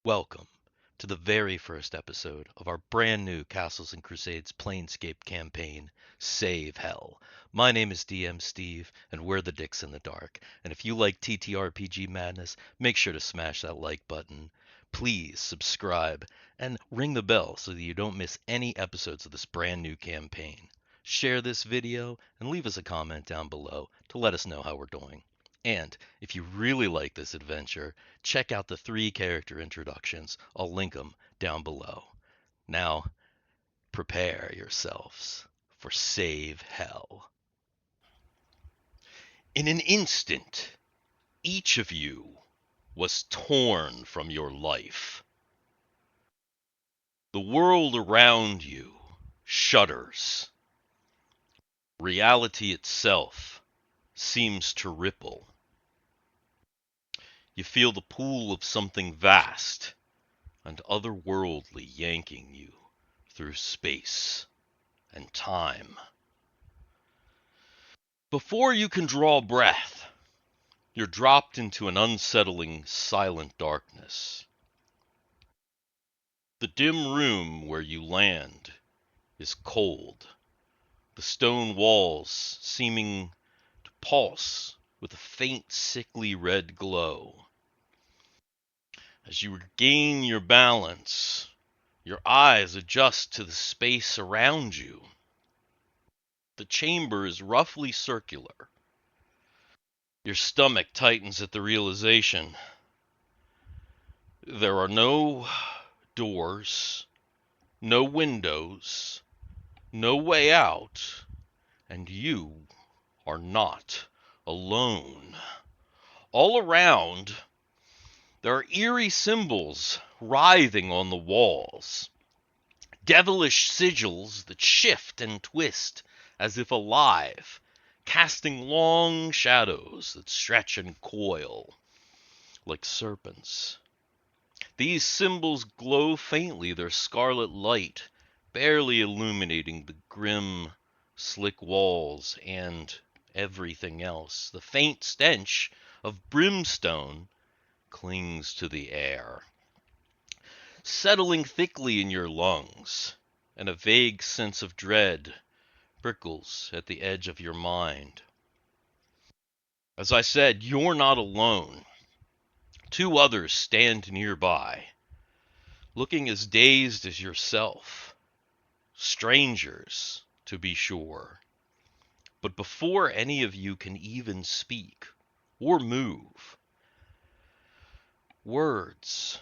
Welcome to the very first episode of our brand new Castles and Crusades Planescape Campaign, Save Hell. My name is DM Steve, and we're the Dicks in the Dark. And if you like TTRPG madness, make sure to smash that like button. Please subscribe and ring the bell so that you don't miss any episodes of this brand new campaign. Share this video and leave us a comment down below to let us know how we're doing. And if you really like this adventure, check out the 3 character introductions. I'll link them down below. Now, prepare yourselves for Save Hell. In an instant, each of you was torn from your life. The world around you shudders. Reality itself seems to ripple. You feel the pull of something vast and otherworldly yanking you through space and time. Before you can draw breath, you're dropped into an unsettling, silent darkness. The dim room where you land is cold, the stone walls seeming to pulse with a faint, sickly red glow. As you regain your balance, your eyes adjust to the space around you. The chamber is roughly circular. Your stomach tightens at the realization. There are no doors, no windows, no way out, and you are not alone. All around, there are eerie symbols writhing on the walls. Devilish sigils that shift and twist as if alive, casting long shadows that stretch and coil like serpents. These symbols glow faintly, their scarlet light barely illuminating the grim, slick walls and everything else. The faint stench of brimstone clings to the air, settling thickly in your lungs, and a vague sense of dread prickles at the edge of your mind. As I said, you're not alone. 2 others stand nearby, looking as dazed as yourself. Strangers, to be sure. But before any of you can even speak or move, words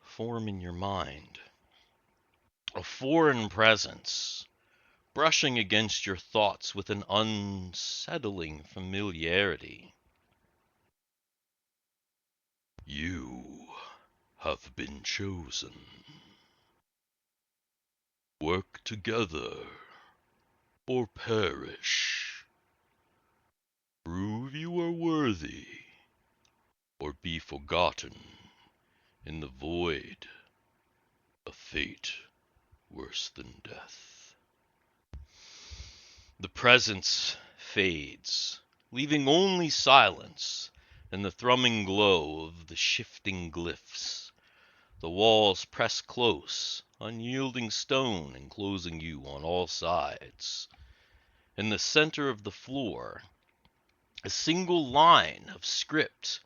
form in your mind. A foreign presence brushing against your thoughts with an unsettling familiarity. You have been chosen. Work together or perish. Prove you are worthy or be forgotten in the void, a fate worse than death. The presence fades, leaving only silence and the thrumming glow of the shifting glyphs. The walls press close, unyielding stone enclosing you on all sides. In the center of the floor, a single line of script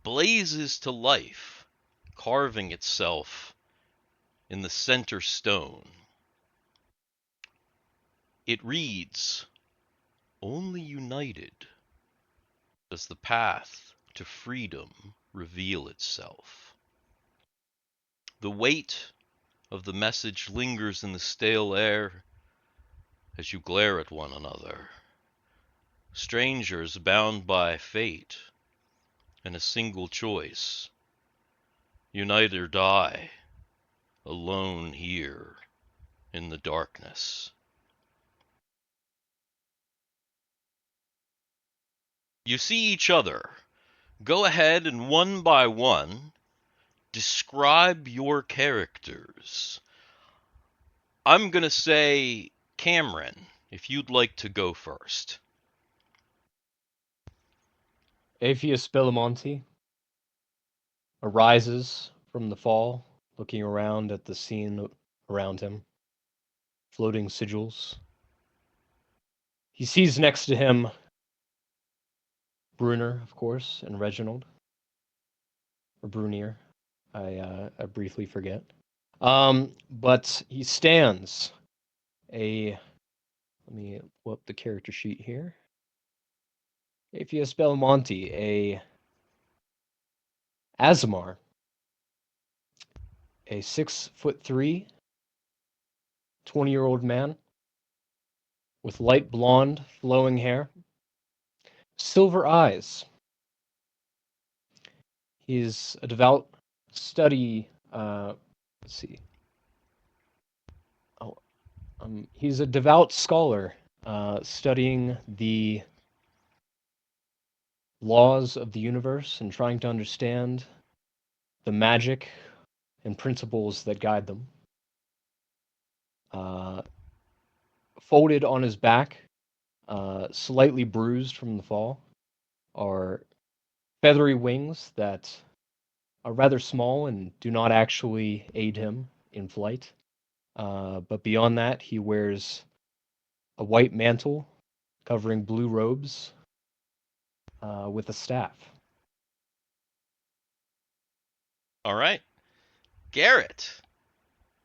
blazes to life, carving itself in the center stone. It reads, "Only united does the path to freedom reveal itself." The weight of the message lingers in the stale air as you glare at one another. Strangers bound by fate and a single choice. Unite or die, alone here in the darkness. You see each other. Go ahead and one by one, describe your characters. I'm going to say Cameron, if you'd like to go first. Aepheus Belamonti arises from the fall, looking around at the scene around him. Floating sigils. He sees next to him Brunyr, of course, and Reginald. Or Brunyr. I briefly forget. But he stands let me pull up the character sheet here. Aepheus Belamonti, a Aasimar, a 6'3", 20-year-old man with light blonde, flowing hair, silver eyes. He's a devout study. Let's see. Oh, he's a devout scholar, studying the laws of the universe and trying to understand the magic and principles that guide them. Folded on his back, slightly bruised from the fall, are feathery wings that are rather small and do not actually aid him in flight. But beyond that, he wears a white mantle covering blue robes with a staff. All right. Garrett,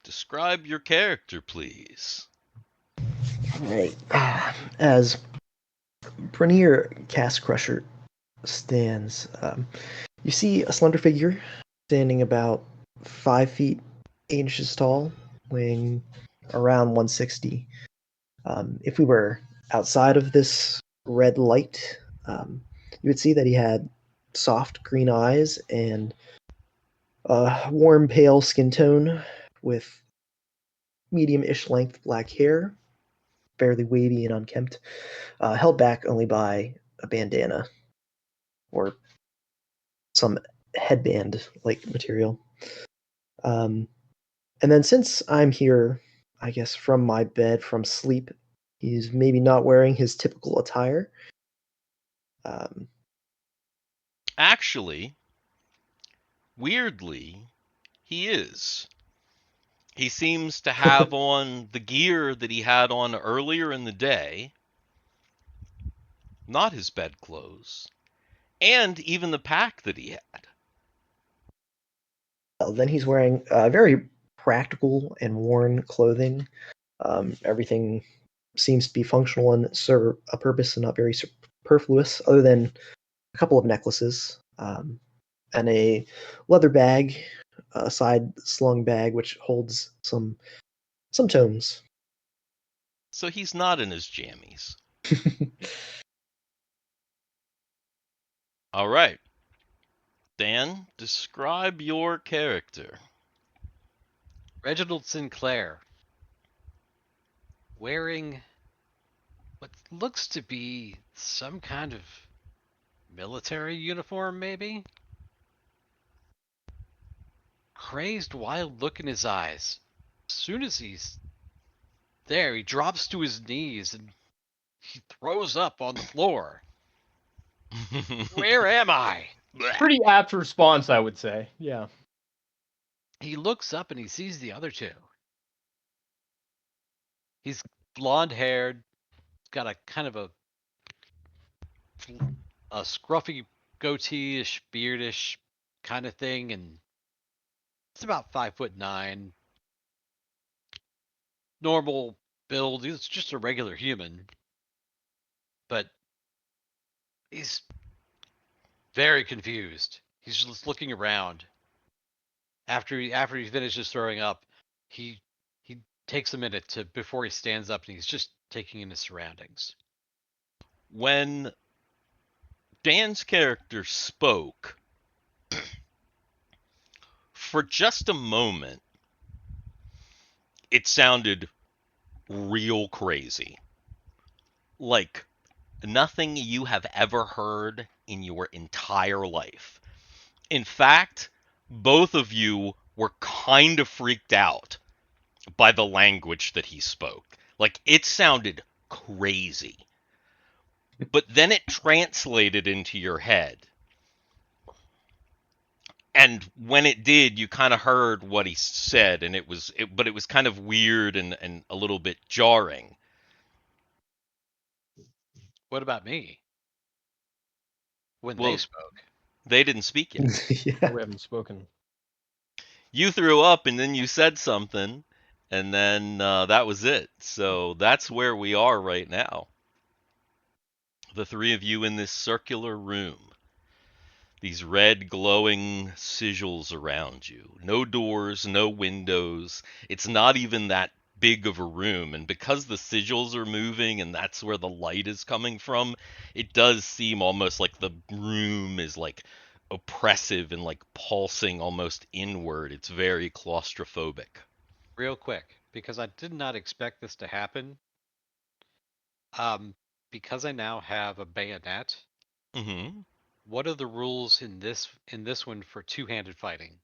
describe your character, please. All right. As Brunyr Cask-Crusher stands, you see a slender figure standing about 5 feet 8 inches tall, weighing around 160. If we were outside of this red light, you would see that he had soft green eyes and a warm pale skin tone with medium-ish length black hair, fairly wavy and unkempt, held back only by a bandana or some headband-like material. And then since I'm here, I guess from my bed, from sleep, he's maybe not wearing his typical attire. Actually, weirdly, he is. He seems to have on the gear that he had on earlier in the day, not his bedclothes, and even the pack that he had. Then he's wearing very practical and worn clothing. Everything seems to be functional and serve a purpose and not very superfluous, other than a couple of necklaces and a leather bag, a side slung bag which holds some tomes. So he's not in his jammies. All right. Dan, describe your character. Reginald Sinclair, wearing what looks to be some kind of military uniform, maybe? Crazed, wild look in his eyes. As soon as he's there, he drops to his knees and he throws up on the floor. Where am I? Pretty apt response, I would say. Yeah. He looks up and he sees the other two. He's blonde haired, got a kind of a scruffy goatee-ish, beardish kind of thing, and it's about 5'9". Normal build. He's just a regular human, but he's very confused. He's just looking around. After he finishes throwing up, he takes a minute before he stands up, and he's just taking in his surroundings. When Dan's character spoke, for just a moment, it sounded real crazy. Like nothing you have ever heard in your entire life. In fact, both of you were kind of freaked out by the language that he spoke. Like it sounded crazy. But then it translated into your head. And when it did, you kind of heard what he said, and but it was kind of weird and a little bit jarring. What about me? When they Well, spoke. they didn't speak yet. Yeah. We haven't spoken. You threw up, and then you said something, and then that was it. So that's where we are right now. The three of you in this circular room. These red glowing sigils around you. No doors, no windows. It's not even that big of a room. And because the sigils are moving and that's where the light is coming from, it does seem almost like the room is like oppressive and like pulsing almost inward. It's very claustrophobic. Real quick, because I did not expect this to happen. Because I now have a bayonet, Mm-hmm. what are the rules in this one for two-handed fighting?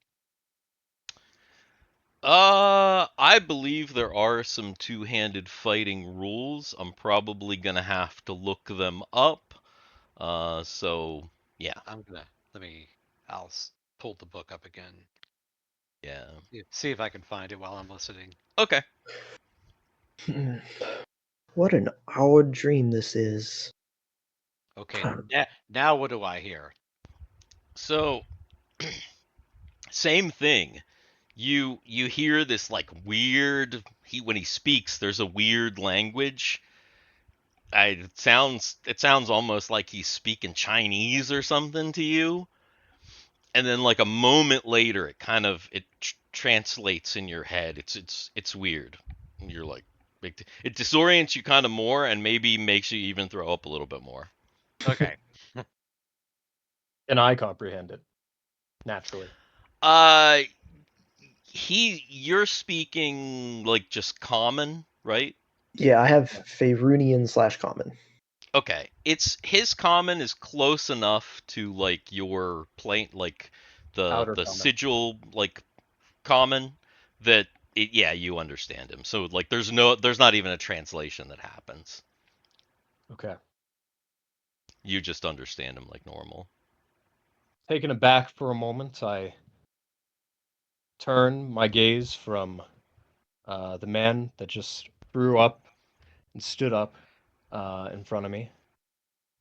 I believe there are some two-handed fighting rules. I'm probably gonna have to look them up. So yeah, I'll pull the book up again. yeah. See if I can find it while I'm listening. Okay. What an odd dream this is. Okay, now what do I hear? So same thing. You hear this like weird. When he speaks, there's a weird language. It sounds almost like he's speaking Chinese or something to you. And then like a moment later, it translates in your head. It's weird. You're like, it disorients you kind of more, and maybe makes you even throw up a little bit more. Okay. And I comprehend it naturally. Uh, you're speaking like just common, right? Yeah, I have Faerunian/common. Okay, it's his common is close enough to like your plain like Outer the common. sigil like common that yeah, you understand him. So like there's not even a translation that happens. Okay. You just understand him like normal. Taken aback for a moment, I turn my gaze from the man that just grew up and stood up in front of me.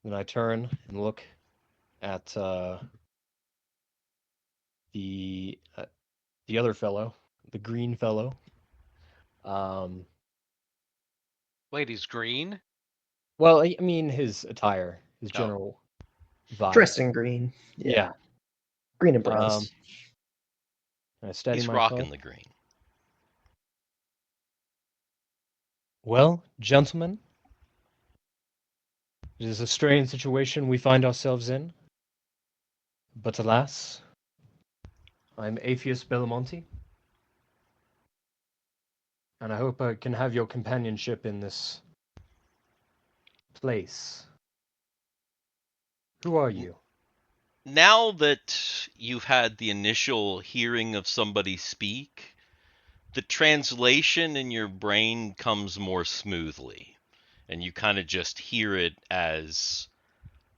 Then I turn and look at the uh, the other fellow, the green fellow. Um, Wait, he's green? well, I mean his attire, his Oh. general vibe. Dressed in green. Yeah. Green and bronze. And I steady He's myself. rocking the green. Well, gentlemen, it is a strange situation we find ourselves in. But alas, I'm Aepheus Belamonti, and I hope I can have your companionship in this place. Who are you? Now that you've had the initial hearing of somebody speak, the translation in your brain comes more smoothly, and you kind of just hear it as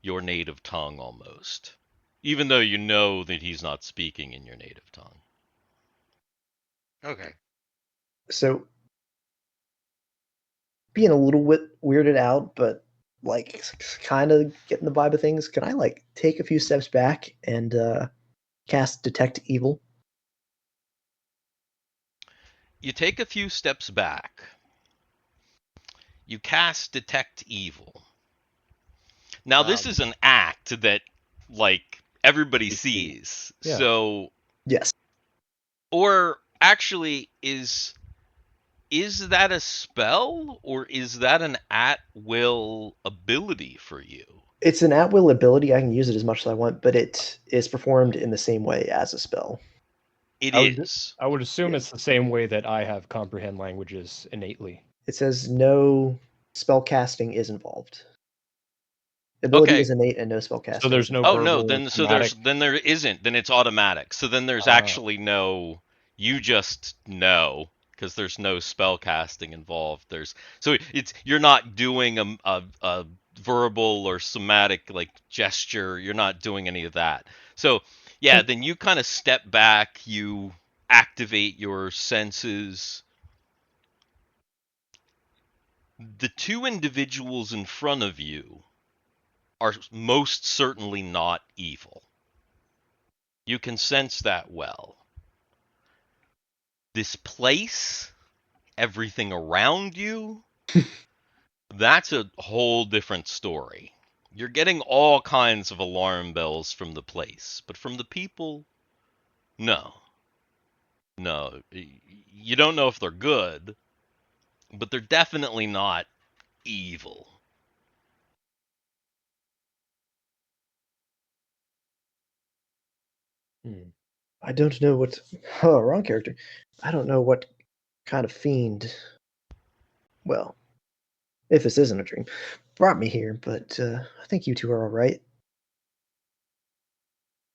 your native tongue almost, even though you know that he's not speaking in your native tongue. Okay. So, being a little bit weirded out, but like kind of getting the vibe of things, can I like take a few steps back and cast Detect Evil? You take a few steps back. You cast Detect Evil. Now, this is an act that, like, everybody sees. Yeah. So, Yes. or actually, is that a spell, or is that an at-will ability for you? It's an at-will ability. I can use it as much as I want, but it is performed in the same way as a spell. It I would, is. I would assume Yeah. it's the same way that I have comprehend languages innately. It says no spell casting is involved. Ability Okay. is innate and no spell casting. So there's no Oh no, verbal, then somatic. there isn't. Then it's automatic. So then there's actually no. You just know because there's no spell casting involved. You're not doing a verbal or somatic like gesture. You're not doing any of that. So yeah, then you kind of step back, you activate your senses. The two individuals in front of you are most certainly not evil. You can sense that well. This place, everything around you, that's a whole different story. You're getting all kinds of alarm bells from the place, but from the people, no. No. You don't know if they're good, but they're definitely not evil. Hmm. I don't know what. Oh, wrong character. I don't know what kind of fiend. Well, if this isn't a dream, brought me here, but I think you two are all right.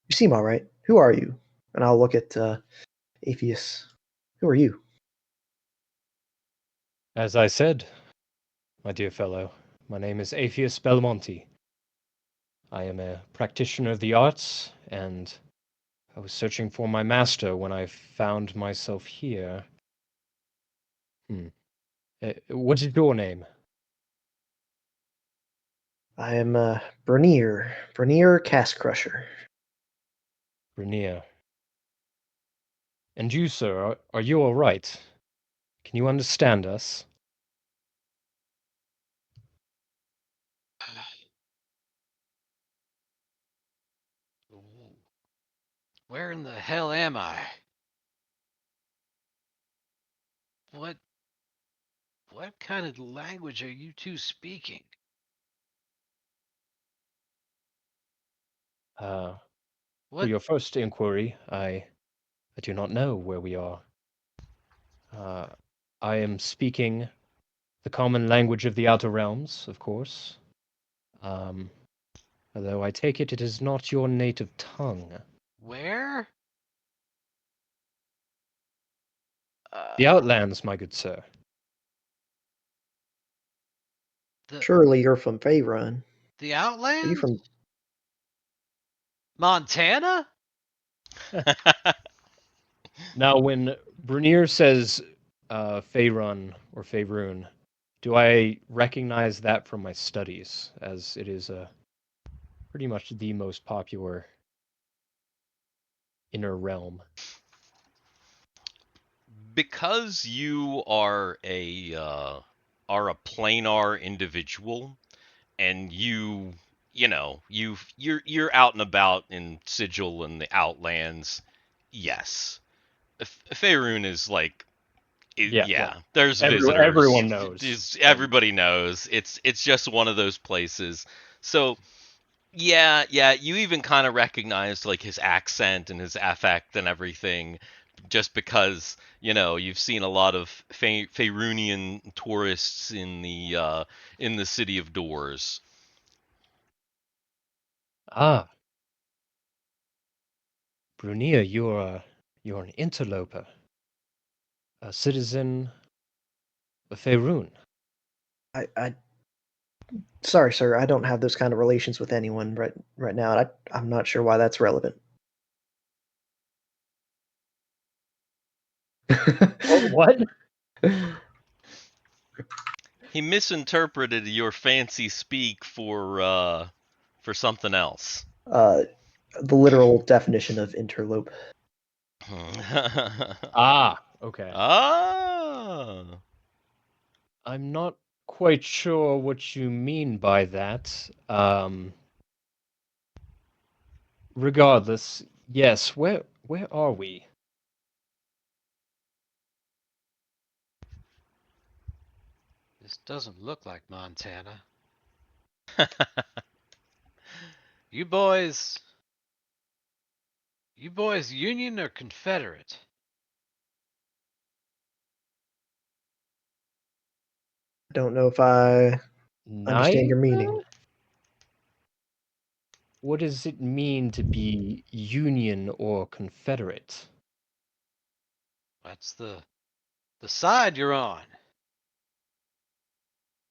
You seem all right. Who are you? And I'll look at Aepheus. Who are you? As I said, my dear fellow, my name is Aepheus Belamonti. I am a practitioner of the arts, and I was searching for my master when I found myself here. What is your name? I am Brunyr Cask-Crusher. Brunyr. And you, sir, are you all right? Can you understand us? Where in the hell am I? What what kind of language are you two speaking? For What your first inquiry, I do not know where we are. Uh, I am speaking the common language of the Outer Realms, of course. Um, Although I take it is not your native tongue. where? The Uh Outlands, my good sir. the Surely you're from Faerun. the Are you Outlands? from? Montana? Now, when Brunyr says Faerun or Faerun, do I recognize that from my studies, as it is pretty much the most popular inner realm? Because you are a planar individual, and you're out and about in Sigil and the Outlands. Yes, Faerun is like, Yeah, well, yeah. There's visitors. everyone knows. Everybody knows. It's just one of those places. So yeah, yeah. You even kind of recognized like his accent and his affect and everything, just because you've seen a lot of Faerunian tourists in the city of Doors. Ah, Brunyr, you're an interloper, a citizen of Faerun. I sorry, sir. I don't have those kind of relations with anyone right now. I'm not sure why that's relevant. What? He misinterpreted your fancy speak for something else. uh, the literal definition of interlope. Ah, okay. Ah. I'm not quite sure what you mean by that. Regardless, yes, where are we? This doesn't look like Montana. You boys Union or Confederate? I don't know if I understand your meaning. Neither? What does it mean to be Union or Confederate? That's the side you're on.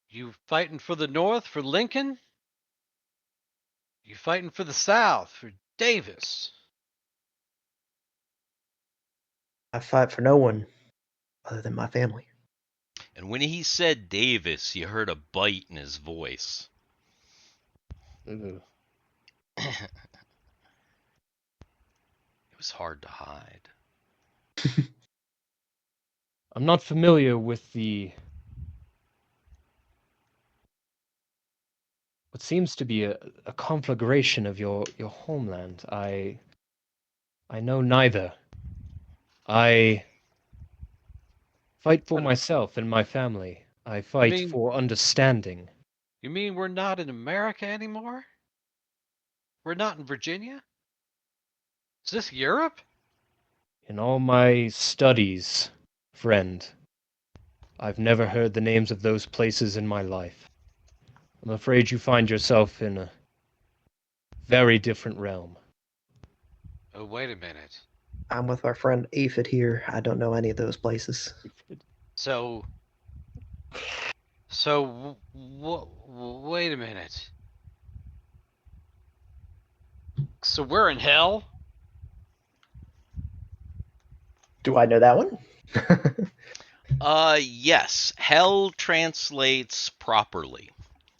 You fighting for the North for Lincoln? You fighting for the South for Davis? I fight for no one other than my family. And when he said Davis, you heard a bite in his voice. Ugh. It was hard to hide. I'm not familiar with the what seems to be a conflagration of your homeland. I know neither. I fight for What- myself and my family. I You fight mean for understanding. you mean we're not in America anymore? We're not in Virginia? Is this Europe? In all my studies, friend, I've never heard the names of those places in my life. I'm afraid you find yourself in a very different realm. Oh, wait a minute. I'm with our friend Aphid here. I don't know any of those places. So wait a minute. So we're in hell? Do I know that one? Yes, hell translates properly.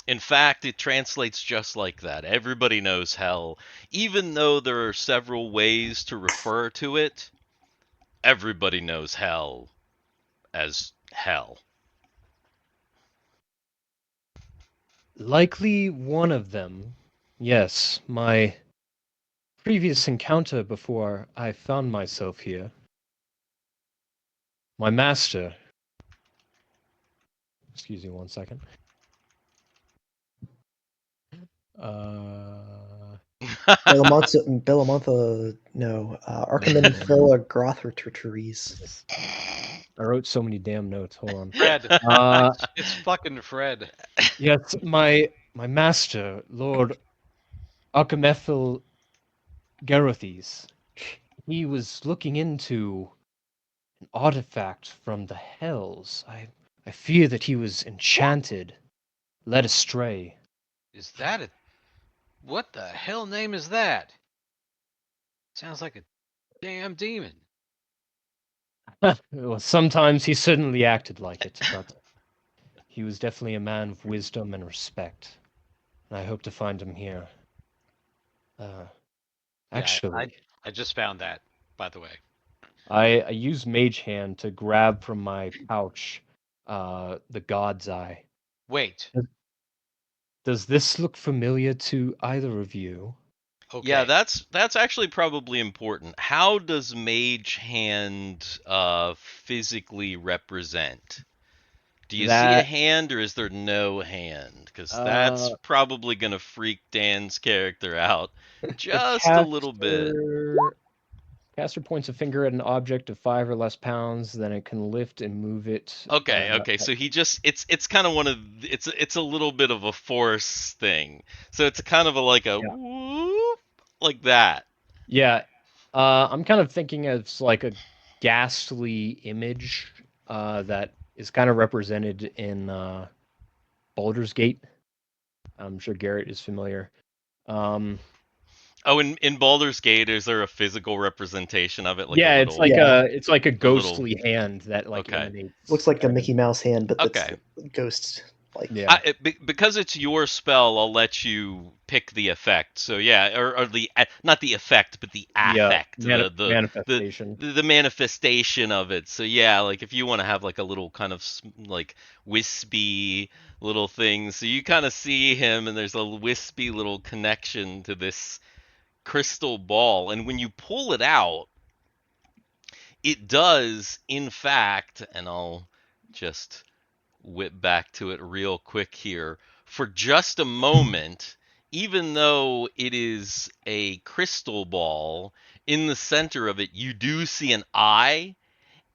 In fact, it translates just like that. Everybody knows hell. Even though there are several ways to refer to it, everybody knows hell as hell. Likely one of them. Yes, my previous encounter before I found myself here. My master. Excuse me one second. Belamonti, no. Archimedes Phila Grothraterries. I wrote so many damn notes. Hold on. Fred. Uh, It's fucking Fred. yes, my master, Lord Archimethil Garothes. He was looking into an artifact from the hells. I fear that he was enchanted, led astray. Is that a what the hell name is that? Sounds like a damn demon. Well, sometimes he certainly acted like it, but he was definitely a man of wisdom and respect. And I hope to find him here. Yeah, Actually, I just found that, by the way. I use Mage Hand to grab from my pouch the God's Eye. Wait. Does this look familiar to either of you? Okay. Yeah, that's actually probably important. How does Mage Hand physically represent? Do you see a That hand or is there no hand? Because that's uh, probably going to freak Dan's character out the just a little bit. caster points a finger at an object of 5 or less pounds, then it can lift and move it. Okay. So he just it's kind of one of it's a little bit of a force thing. So it's kind of like a Yeah. whoop, like that. Yeah, I'm kind of thinking of like a ghastly image that is kind of represented in Baldur's Gate. I'm sure Garrett is familiar. Um, Oh, in Baldur's Gate, is there a physical representation of it, like a yeah, little, it's like a a little? ghostly hand that like Okay. emanates. Looks like a and- Mickey Mouse hand, but that's Okay. ghost like. Yeah, Because it's your spell, I'll let you pick the effect. So yeah, or the not the effect, but the affect, manifestation. the manifestation of it. So yeah, like if you want to have like a little kind of like wispy little thing, so you kind of see him, and there's a wispy little connection to this crystal ball, and when you pull it out, it does, in fact, and I'll just whip back to it real quick here. For just a moment, even though it is a crystal ball, in the center of it, you do see an eye,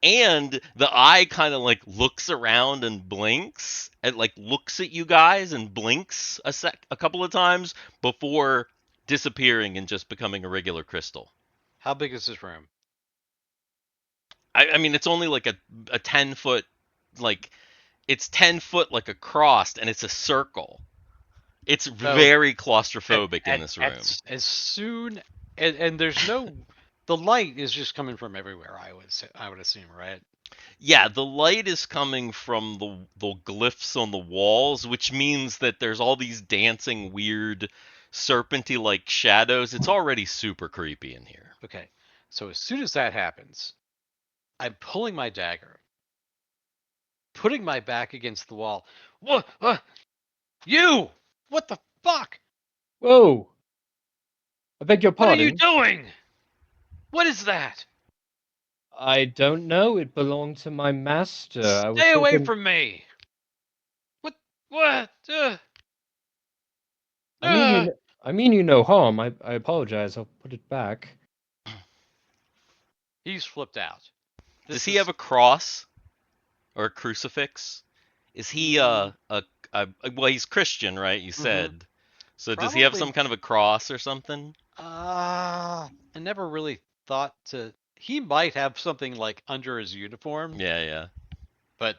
and the eye kind of like looks around and blinks, and like looks at you guys and blinks a couple of times before disappearing and just becoming a regular crystal. How big is this room? I mean, it's only like a 10 foot, like it's 10 foot like across, and it's a circle. It's very claustrophobic in this room. As soon and there's no The light is just coming from everywhere. I would assume, right? Yeah, the light is coming from the glyphs on the walls, which means that there's all these dancing, weird, serpenty-like shadows. It's already super creepy in here. Okay. So as soon as that happens, I'm pulling my dagger, putting my back against the wall. What? You! What the fuck? Whoa! I beg your What are you pardon. doing? What is that? I don't know. It belonged to my master. I was Stay away hoping. from me! What? I mean you. Uh. I mean you no harm. I apologize. I'll put it back. He's flipped out. Does he have a cross or a crucifix? Is he well, he's Christian, right? You said. So does he have some Probably. kind of a cross or something? I never really thought to. He might have something like under his uniform, Yeah, yeah. but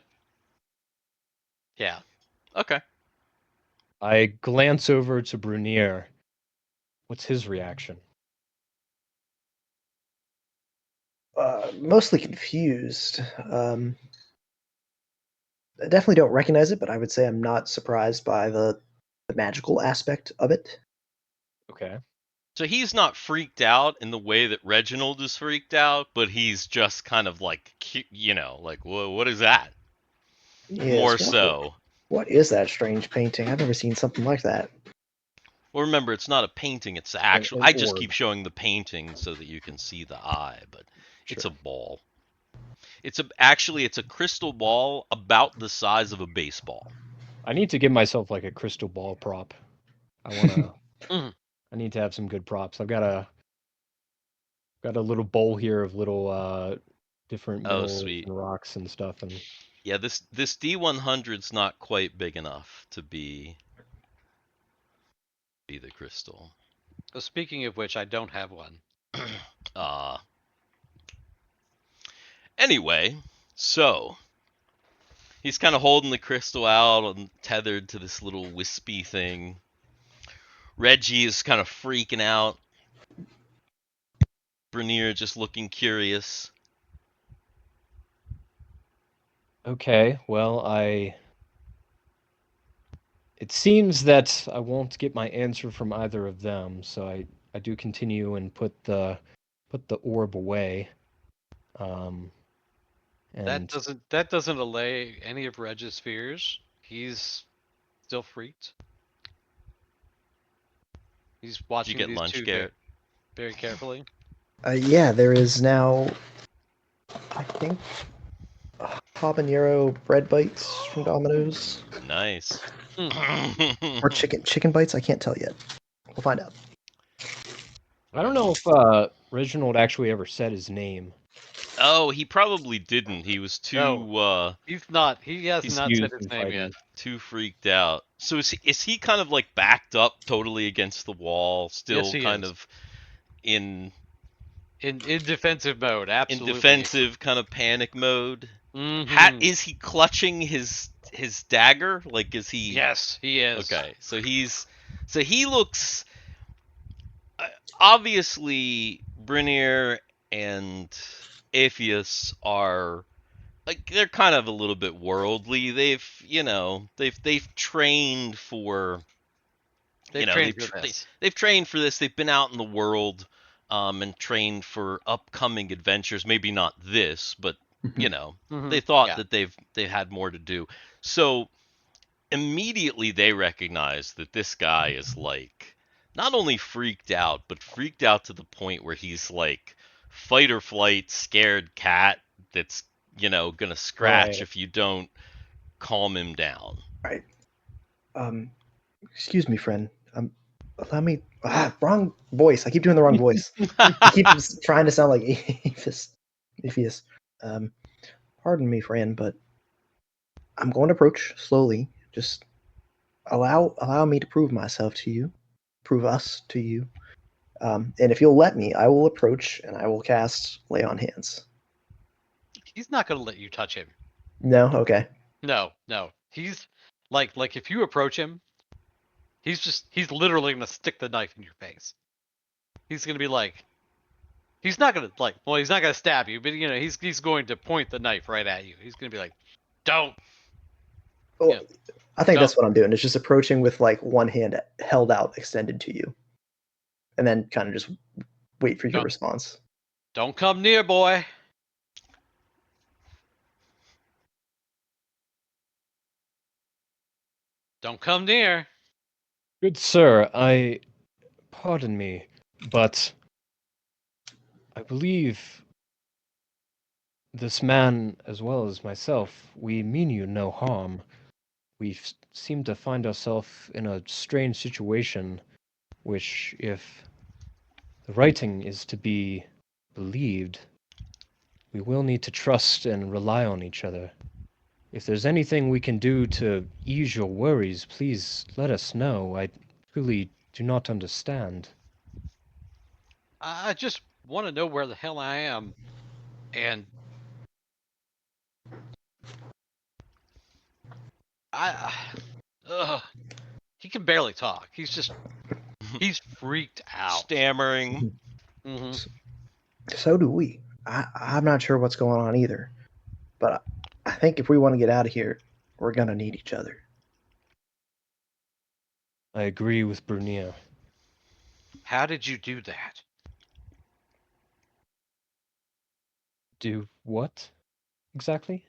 yeah. Okay. I glance over to Brunyr. What's his reaction? Mostly confused. I definitely don't recognize it, but I would say I'm not surprised by the magical aspect of it. Okay. So he's not freaked out in the way that Reginald is freaked out, but he's just kind of like, like, whoa, what is that? Yes, More so. What is that strange painting? I've never seen something like that. Well, remember, it's not a painting; it's the actual. An I just orb. keep showing the painting so that you can see the eye, but it's a Sure. ball. It's a crystal ball about the size of a baseball. I need to give myself like a crystal ball prop. I wanna. Mhm. I need to have some good props. I've got a little bowl here of little different Oh, minerals sweet. and rocks and stuff, and Yeah, this D100's not quite big enough to be the crystal. Speaking of which, I don't have one. uh Anyway, so he's kind of holding the crystal out and tethered to this little wispy thing. Reggie is kind of freaking out. Brunyr just looking curious. okay. Well, It seems that I won't get my answer from either of them, so I do continue and put the orb away. Um, and That doesn't allay any of Reg's fears. He's still freaked. He's Did you watching get these lunch, two Garrett? very carefully. Yeah, there is now, I think, habanero bread bites from Domino's Nice. or chicken bites. I can't tell yet. We'll find out. I don't know if Reginald actually ever said his name. Oh, he probably didn't. He was too No. He's not. He has he's not used said his in name yet. fighting. too freaked out. So is he kind of like backed up totally against the wall, still Yes, he kind is. of in In defensive mode, absolutely. defensive kind of panic mode? Mhm. Is he clutching his dagger? Like, is he? Yes, he is. Okay, so he looks obviously Brunyr and Aepheus are like they're kind of a little bit worldly. They've trained for They've trained for this. they've trained for this. They've been out in the world and trained for upcoming adventures. Maybe not this, but Mhm. they thought Yeah. that they had more to do. So immediately they recognize that this guy is like not only freaked out, but freaked out to the point where he's like fight or flight, scared cat that's gonna scratch Right. if you don't calm him down. All right. Excuse me, friend. Allow me. Wrong voice. I keep doing the wrong voice. I keep trying to sound like Aepheus. Pardon me, friend, but I'm going to approach slowly. Just allow me to prove myself to you, prove us to you. And if you'll let me, I will approach and I will cast Lay on Hands. He's not going to let you touch him. No, okay. No. He's like if you approach him, he's literally going to stick the knife in your face. He's going to be like, He's not gonna he's not gonna stab you, but he's going to point the knife right at you. He's gonna be like, "Don't." Well, Yeah. I think Don't. that's what I'm doing. It's just approaching with like one hand held out, extended to you, and then kind of just wait for your Don't. response. Don't come near, boy. Don't come near. Good sir, pardon me, but I believe this man, as well as myself, we mean you no harm. We seem to find ourselves in a strange situation, which, if the writing is to be believed, we will need to trust and rely on each other. If there's anything we can do to ease your worries, please let us know. I truly do not understand. I just want to know where the hell I am, and ugh, he can barely talk. He's freaked out. Stammering. Mm-hmm. So do we. I'm not sure what's going on either, but I think if we want to get out of here, we're gonna need each other. I agree with Brunyr. How did you do that? Do what, exactly?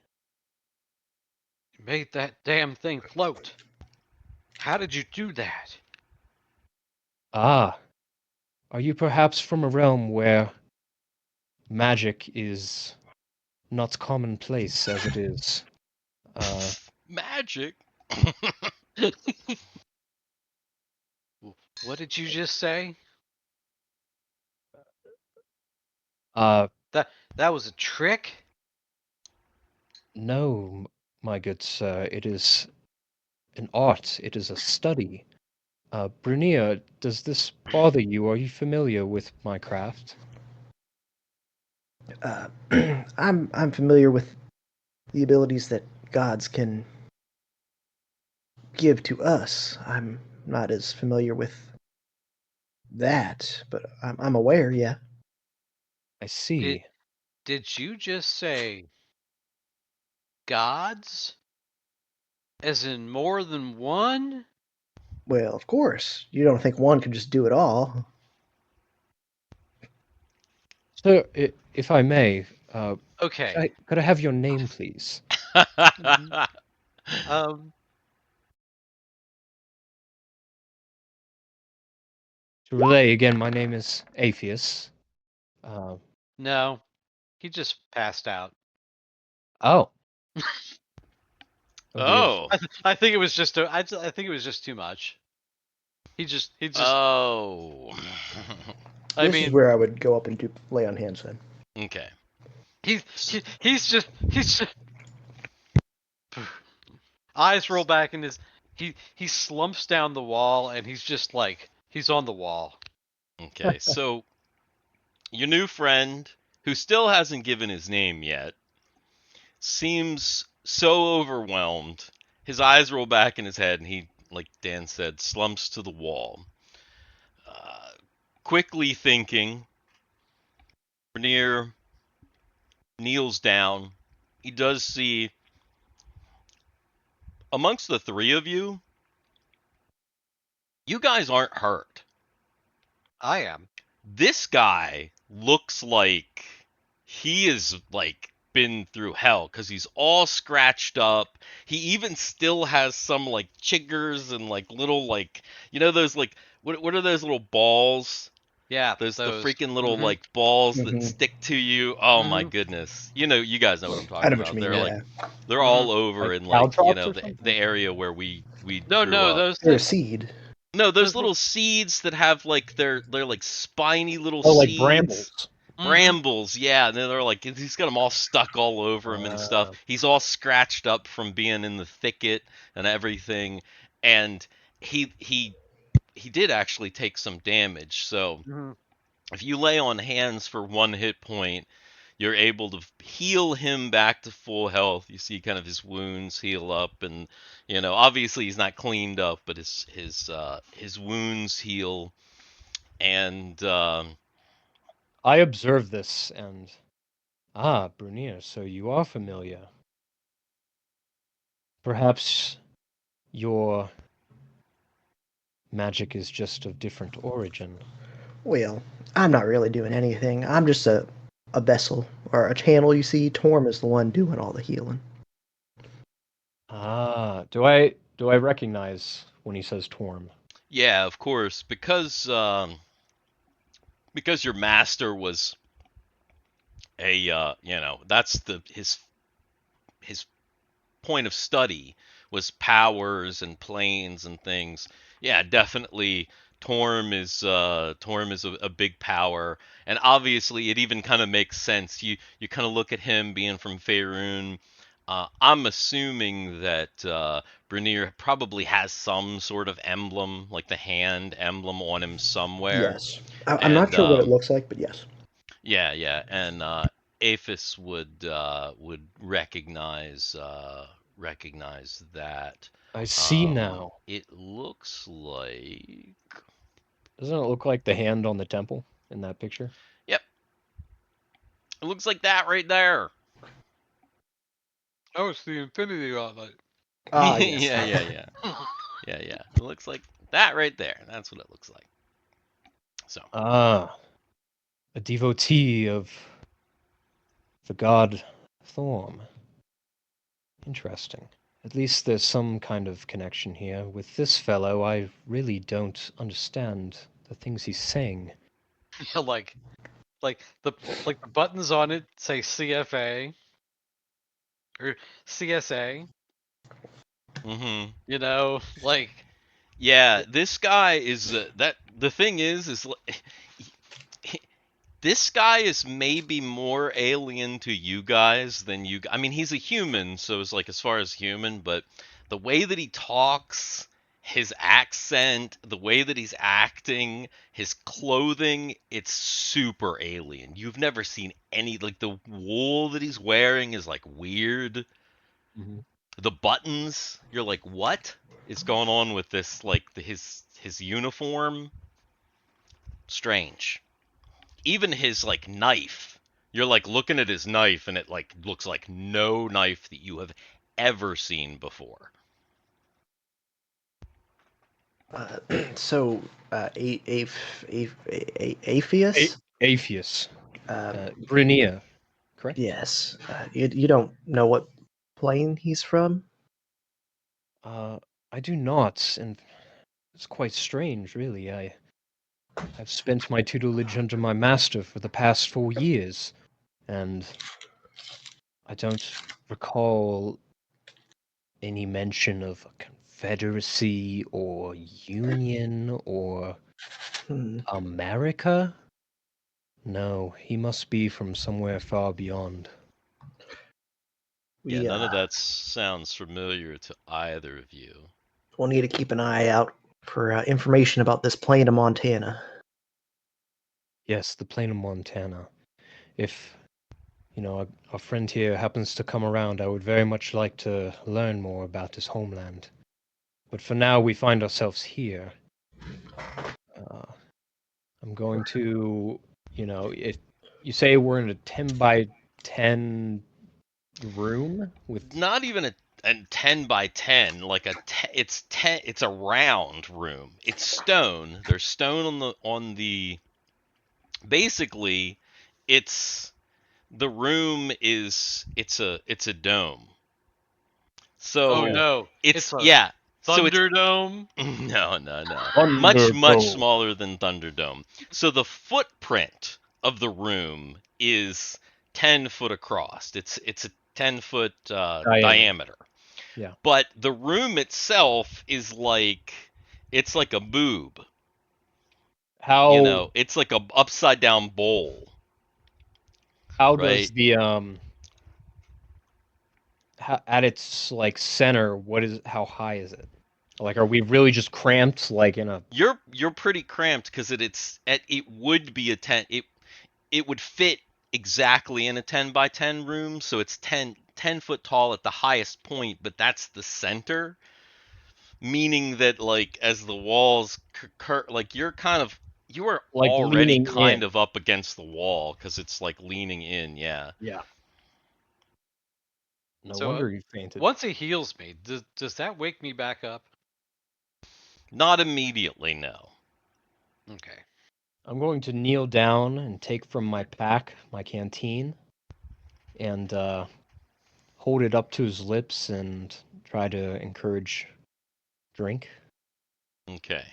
You made that damn thing float. How did you do that? Ah, are you perhaps from a realm where magic is not commonplace as it is? Magic. What did you just say? Uh, That was a trick? no, my good sir, it is an art, it is a study. Brunyr, does this bother you? Are you familiar with my craft? Uh, I'm familiar with the abilities that gods can give to us. I'm not as familiar with that, but I'm aware. Yeah. I see. Did you just say gods? As in more than one? Well, of course. You don't think one can just do it all? Sir, if I may, Okay. could I have your name, please? Um, To relay again, my name is Aepheus. Uh, no. He just passed out. oh. Oh dear. Oh. I think it was just I think it was just too much. He just Oh. I This is mean, where I would go up and lay on hands then. Okay. he's just eyes roll back in his he slumps down the wall and he's just like he's on the wall. Okay. So your new friend, who still hasn't given his name yet, seems so overwhelmed. His eyes roll back in his head, and he, like Dan said, slumps to the wall. Uh, Quickly thinking, Brunyr kneels down. He does see, amongst the three of you, you guys aren't hurt. I am. This guy looks like he is like been through hell because he's all scratched up. He even still has some like chiggers and like little like those like what are those little balls? Yeah, Those the those. freaking little Mhm. like balls that Mhm. stick to you. Oh my Mhm. goodness. You guys know what I'm I talking know what you about. mean. They're like Yeah. they're Mhm. all over Like in like, caltrops or the something? area where we No, grew no, up. They're a those seed. No, those those little seeds that have like they're like spiny little Oh, like seeds. brambles. Mhm. Brambles, yeah, and then they're like he's got them all stuck all over him and stuff. Uh, He's all scratched up from being in the thicket and everything, and he did actually take some damage. So Mhm. if you lay on hands for 1 hit point, you're able to heal him back to full health. You see kind of his wounds heal up, and obviously he's not cleaned up, but his wounds heal, and I observe this and Brunyr, so you are familiar. Perhaps your magic is just of different origin. Well, I'm not really doing anything. I'm just a vessel or a channel. You see, Torm is the one doing all the healing. Do I recognize when he says Torm? Yeah, of course, because your master was a that's his point of study was powers and planes and things. Yeah, definitely. Torm is a big power, and obviously it even kind of makes sense. You kind of look at him being from Faerun. I'm assuming that Brunyr probably has some sort of emblem, like the hand emblem, on him somewhere, Yes. I'm not and sure what it looks like, but yes. yeah, and Aphis would recognize that. I see now. It looks like, Doesn't it look like the hand on the temple in that picture? yep, it looks like that right there. Oh, it's the Infinity Gauntlet. Ah, yes. Yeah. It looks like that right there. That's what it looks like. So A devotee of the god Thorm. Interesting. At least there's some kind of connection here. With this fellow, I really don't understand the things he's saying. Yeah, like the buttons on it say CFA or CSA. mm-hmm. You know, like Yeah, this guy is that the thing is this guy is maybe more alien to you guys than you. I mean, he's a human, so it's like as far as human, but the way that he talks, his accent, the way that he's acting, his clothing, it's super alien. You've never seen any, like, the wool that he's wearing is like weird. Mhm. The buttons, you're like, what is going on with this? Like his uniform, strange. Even his like knife, you're like looking at his knife and it like looks like no knife that you have ever seen before. Uh, so, Aepheus? Aepheus. Uh, Brunyr, correct? yes. You don't know what plane he's from? I do not, and it's quite strange, really. I've spent my tutelage under my master for the past 4 years, and I don't recall any mention of a confederacy or union or Hmm. America. No, he must be from somewhere far beyond. Yeah, We none of that sounds familiar to either of you. will need to keep an eye out for information about this plane of Montana. Yes, the plain of Montana. If, a friend here happens to come around, I would very much like to learn more about his homeland. But for now, we find ourselves here. Uh, I'm going to, if you say we're in a 10 by 10 room with. Not even a 10 by 10, like it's 10, it's a round room. It's stone. There's stone on the basically it's the room is it's a dome. oh So no, it's it's a yeah. So it's Thunderdome. no. Much Thunderdome. smaller than Thunderdome. So the footprint of the room is 10 foot across. It's a 10 foot Diameter. diameter. Yeah. But the room itself is like it's like a boob. How It's like a upside down bowl, how does right? the at its like center, how high is it? Like, are we really just cramped like in a? You're pretty cramped because it would be a 10, it would fit exactly in a 10 by 10 room, so it's 10 foot tall at the highest point, but that's the center, meaning that like as the walls like you're kind of You are Like already leaning kind in. of up against the wall because it's like leaning in. Yeah. Yeah. No So wonder you fainted. once he heals me, does that wake me back up? Not immediately, no. Okay. I'm going to kneel down and take from my pack my canteen and hold it up to his lips and try to encourage drink. Okay.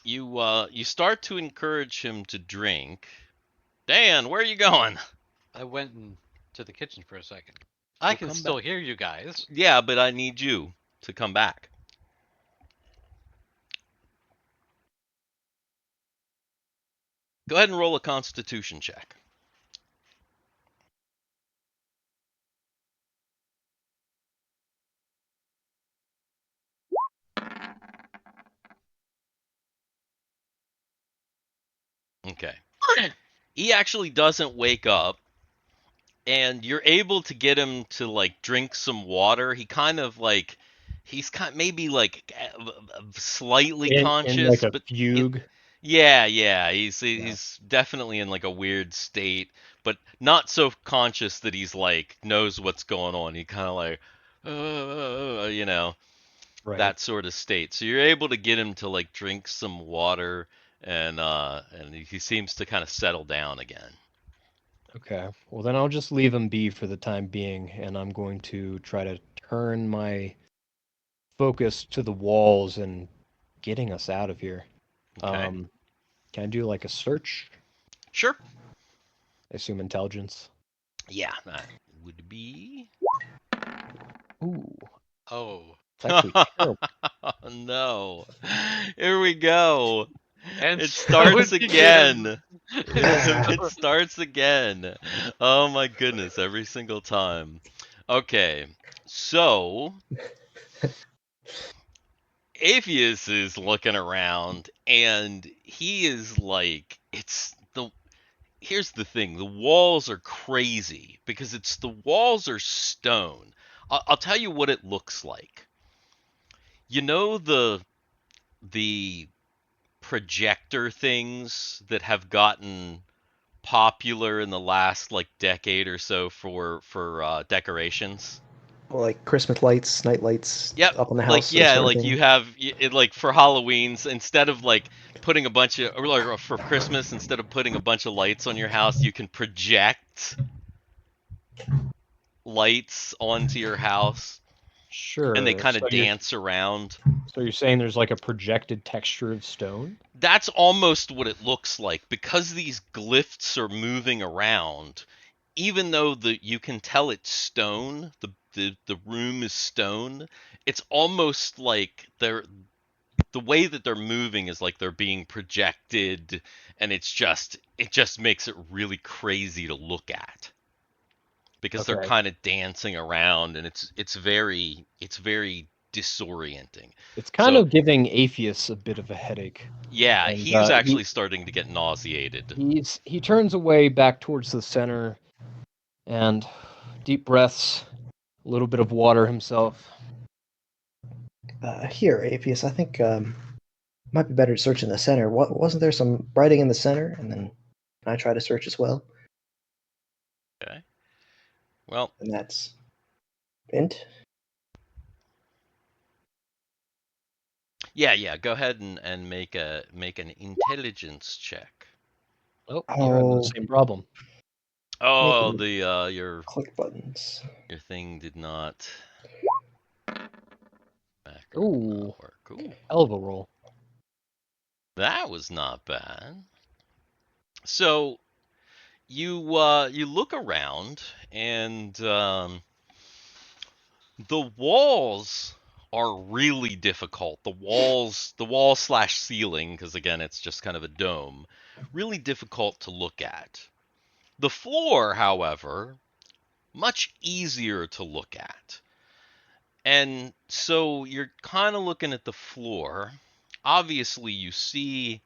You start to encourage him to drink. Dan, where are you going? I went to the kitchen for a second. I Well, can come still back. hear you guys. Yeah, but I need you to come back. Go ahead and roll a Constitution check. Okay. He actually doesn't wake up, and you're able to get him to like drink some water. He kind of like he's kind maybe like slightly In like conscious, a but fugue. yeah, he's Yeah. he's definitely in like a weird state, but not so conscious that he's like knows what's going on. He kind of like you know, Right. that sort of state. So you're able to get him to like drink some water, and he seems to kind of settle down again. Okay. Well, then I'll just leave him be for the time being, and I'm going to try to turn my focus to the walls and getting us out of here. Okay. Can I do like a search? Sure. I assume intelligence. Yeah, that would be. Ooh, Oh. it's actually terrible. No. Here we go. And It so starts it begins. again. It starts again. Oh my goodness, every single time. Okay, so Aepheus is looking around and he is like, it's the. Here's the thing, the walls are crazy because the walls are stone. I'll tell you what it looks like. You know the projector things that have gotten popular in the last like decade or so for decorations. Like Christmas lights, night lights Yep, up on the like house, yeah, sort of like thing. you have it like for Halloween's instead of like putting a bunch of or like for Christmas instead of putting a bunch of lights on your house, you can project lights onto your house and they Sure. kind of dance around. So you're saying there's like a projected texture of stone? That's almost what it looks like because these glyphs are moving around. Even though you can tell it's stone, the room is stone. It's almost like the way that they're moving is like they're being projected, and it just makes it really crazy to look at because they're Okay. kind of dancing around, and it's very disorienting. It's kind So of giving Aepheus a bit of a headache, yeah, and he's actually starting to get nauseated. he turns away back towards the center and deep breaths, a little bit of water himself. Here, Apius, I think might be better to search in the center. What wasn't there some writing in the center? And then I try to search as well. Okay. Well, And that's int. yeah. Go ahead and make an intelligence check. Oh, you're having the Oh, same problem. Oh, making the click buttons. your thing did not macro did Ooh, not work. Ooh, hell of a roll. that was not bad. So you look around and the walls are really difficult. The wall slash ceiling, because again it's just kind of a dome, really difficult to look at. The floor, however, much easier to look at. And so you're kind of looking at the floor. Obviously, you see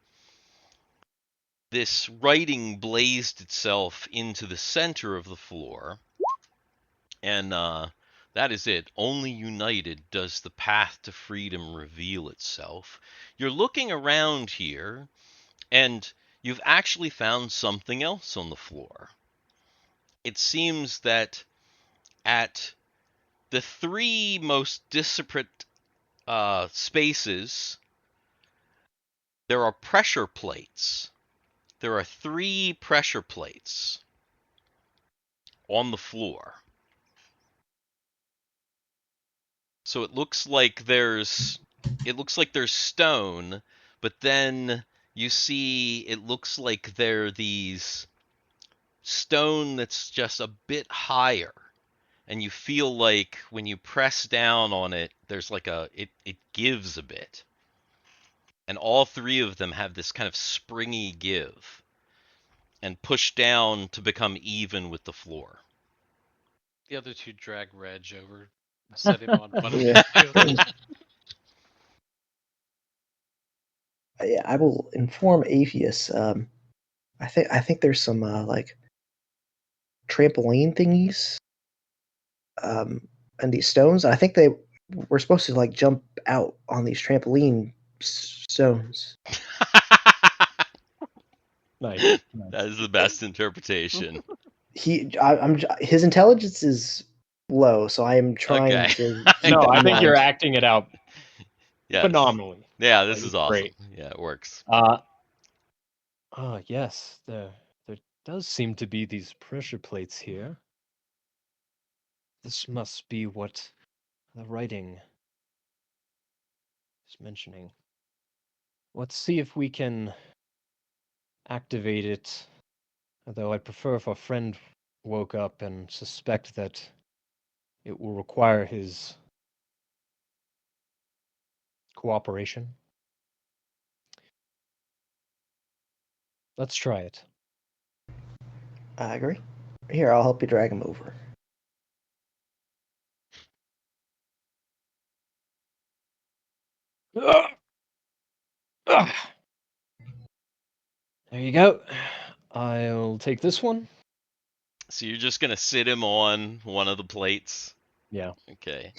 this writing blazed itself into the center of the floor. And that is it. Only united does the path to freedom reveal itself. You're looking around here, And you've actually found something else on the floor. It seems that at the three most disparate spaces, there are pressure plates. There are 3 pressure plates on the floor. So it looks like there's stone, but then you see it looks like there these stone that's just a bit higher, and you feel like when you press down on it, there's like it gives a bit. And all 3 of them have this kind of springy give and push down to become even with the floor. The other 2 drag Reg over and set him on one of Yeah. the Yeah, I will inform Aepheus. I think there's some like trampoline thingies, and these stones. I think they were supposed to like jump out on these trampoline stones. Nice. That is the best interpretation. His intelligence is low, so I am trying Okay. to I keep No, that I in got think it. you're mind. acting it out Yes. phenomenally. Yeah, Like, this is it's awesome. great. Yeah, it works. Yes, there does seem to be these pressure plates here. This must be what the writing is mentioning. Let's see if we can activate it. Although I'd prefer if our friend woke up and suspect that it will require his cooperation. Let's try it. I agree. Here, I'll help you drag him over. There you go. I'll take this one. So you're just gonna sit him on one of the plates. Yeah. Okay.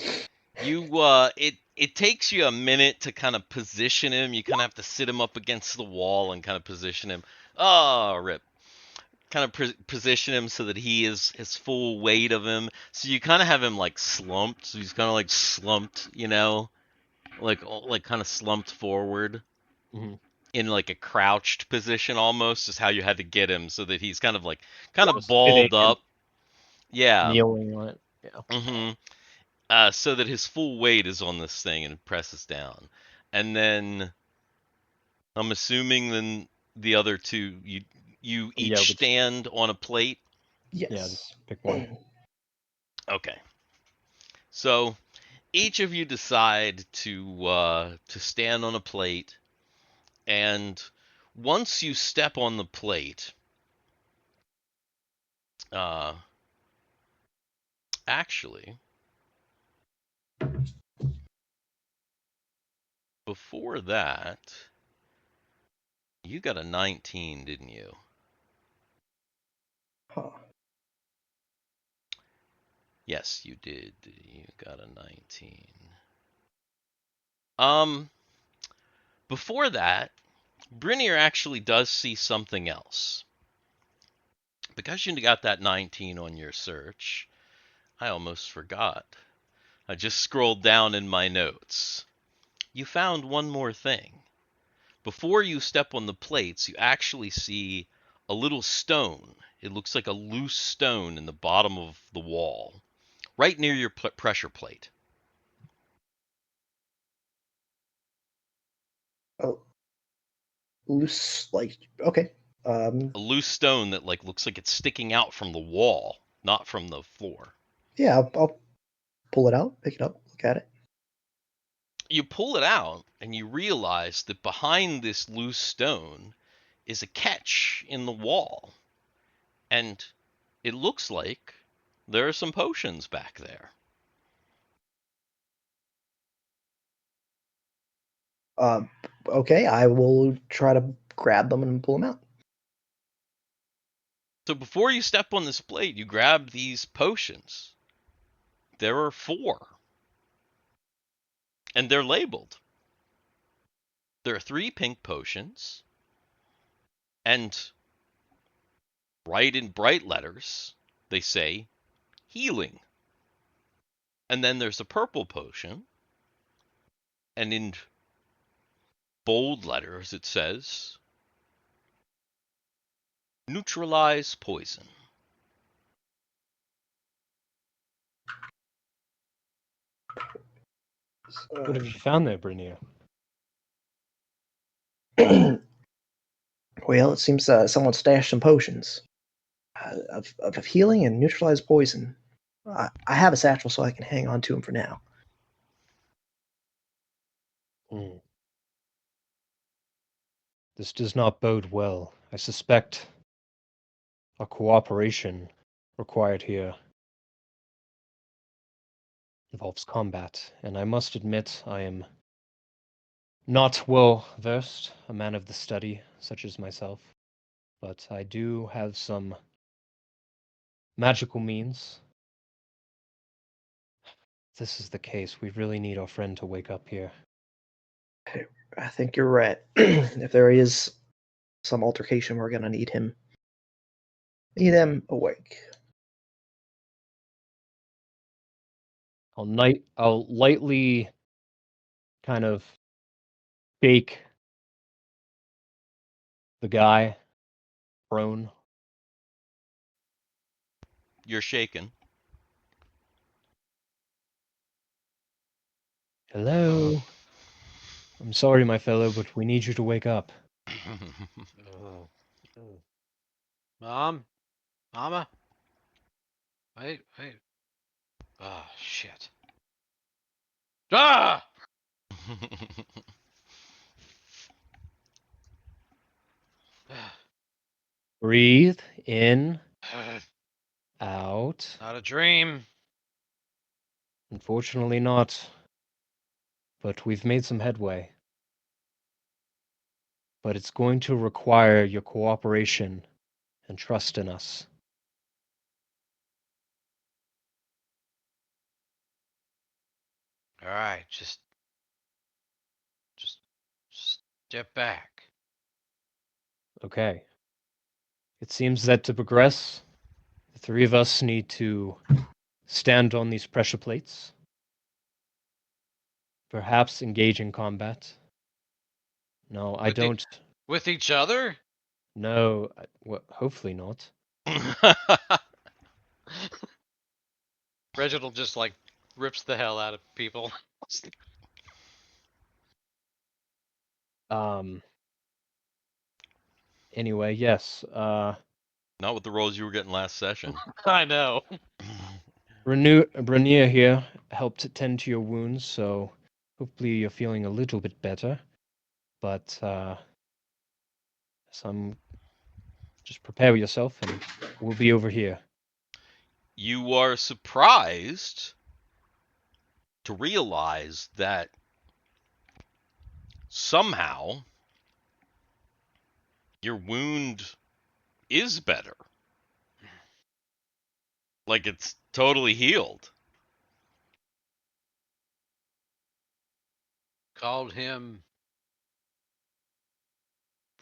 You it takes you a minute to kind of position him. You kind of have to sit him up against the wall and kind of position him. Oh, rip. Kind of position him so that he is his full weight of him. So you kind of have him like slumped. So he's kind of like slumped, like kind of slumped forward Mm-hmm. in like a crouched position almost is how you had to get him so that he's kind of Sitting balled and up. Yeah. kneeling on it. Yeah. Mm-hmm. So that his full weight is on this thing and presses down. And then I'm assuming then the other 2 you Yeah. each stand on a plate. Yeah. Yes. Just pick one. Okay. So each of you decide to stand on a plate, and once you step on the plate, uh, actually, before that, you got a 19, didn't you? Huh. Yes, you did. You got a 19. Um, before that, Brunyr actually does see something else. Because you got that 19 on your search, I almost forgot. I just scrolled down in my notes. You found one more thing. Before you step on the plates, you actually see a little stone. It looks like a loose stone in the bottom of the wall, right near your pressure plate. Oh, loose, like, okay. A loose stone that like looks like it's sticking out from the wall, not from the floor. Yeah, I'll pull it out, pick it up, look at it. You pull it out and you realize that behind this loose stone is a catch in the wall. And it looks like there are some potions back there. Uh, okay, I will try to grab them and pull them out. So before you step on this plate, you grab these potions. There are 4. And they're labeled. There are 3 pink potions, And right in bright letters, they say healing. And then there's a purple potion. And in bold letters, it says neutralize poison. What have you found there, Brunyr? Well, it seems someone stashed some potions of healing and neutralize poison. I have a satchel, so I can hang on to them for now. This does not bode well. I suspect a cooperation required here involves combat, and I must admit I am not well versed, a man of the study, such as myself, but I do have some magical means. If this is the case, we really need our friend to wake up here. I think you're right. If there is some altercation, we're gonna need him awake. I'll lightly kind of shake the guy prone. You're shaken. Hello. I'm sorry, my fellow, but we need you to wake up. Oh. Mom? Mama? Wait. Oh, shit. Ah! Breathe in, out. Not a dream. Unfortunately not. But we've made some headway. But it's going to require your cooperation and trust in us. All right, just step back. Okay. It seems that to progress, the three of us need to stand on these pressure plates. Perhaps engage in combat. No, I don't. With each other? No, well, hopefully not. Reginald just like rips the hell out of people. Anyway, yes. Not with the rolls you were getting last session. I know. Brunyr here helped tend to your wounds, so hopefully you're feeling a little bit better. But some just prepare yourself, and we'll be over here. You are surprised to realize that somehow your wound is better. Like it's totally healed. Called him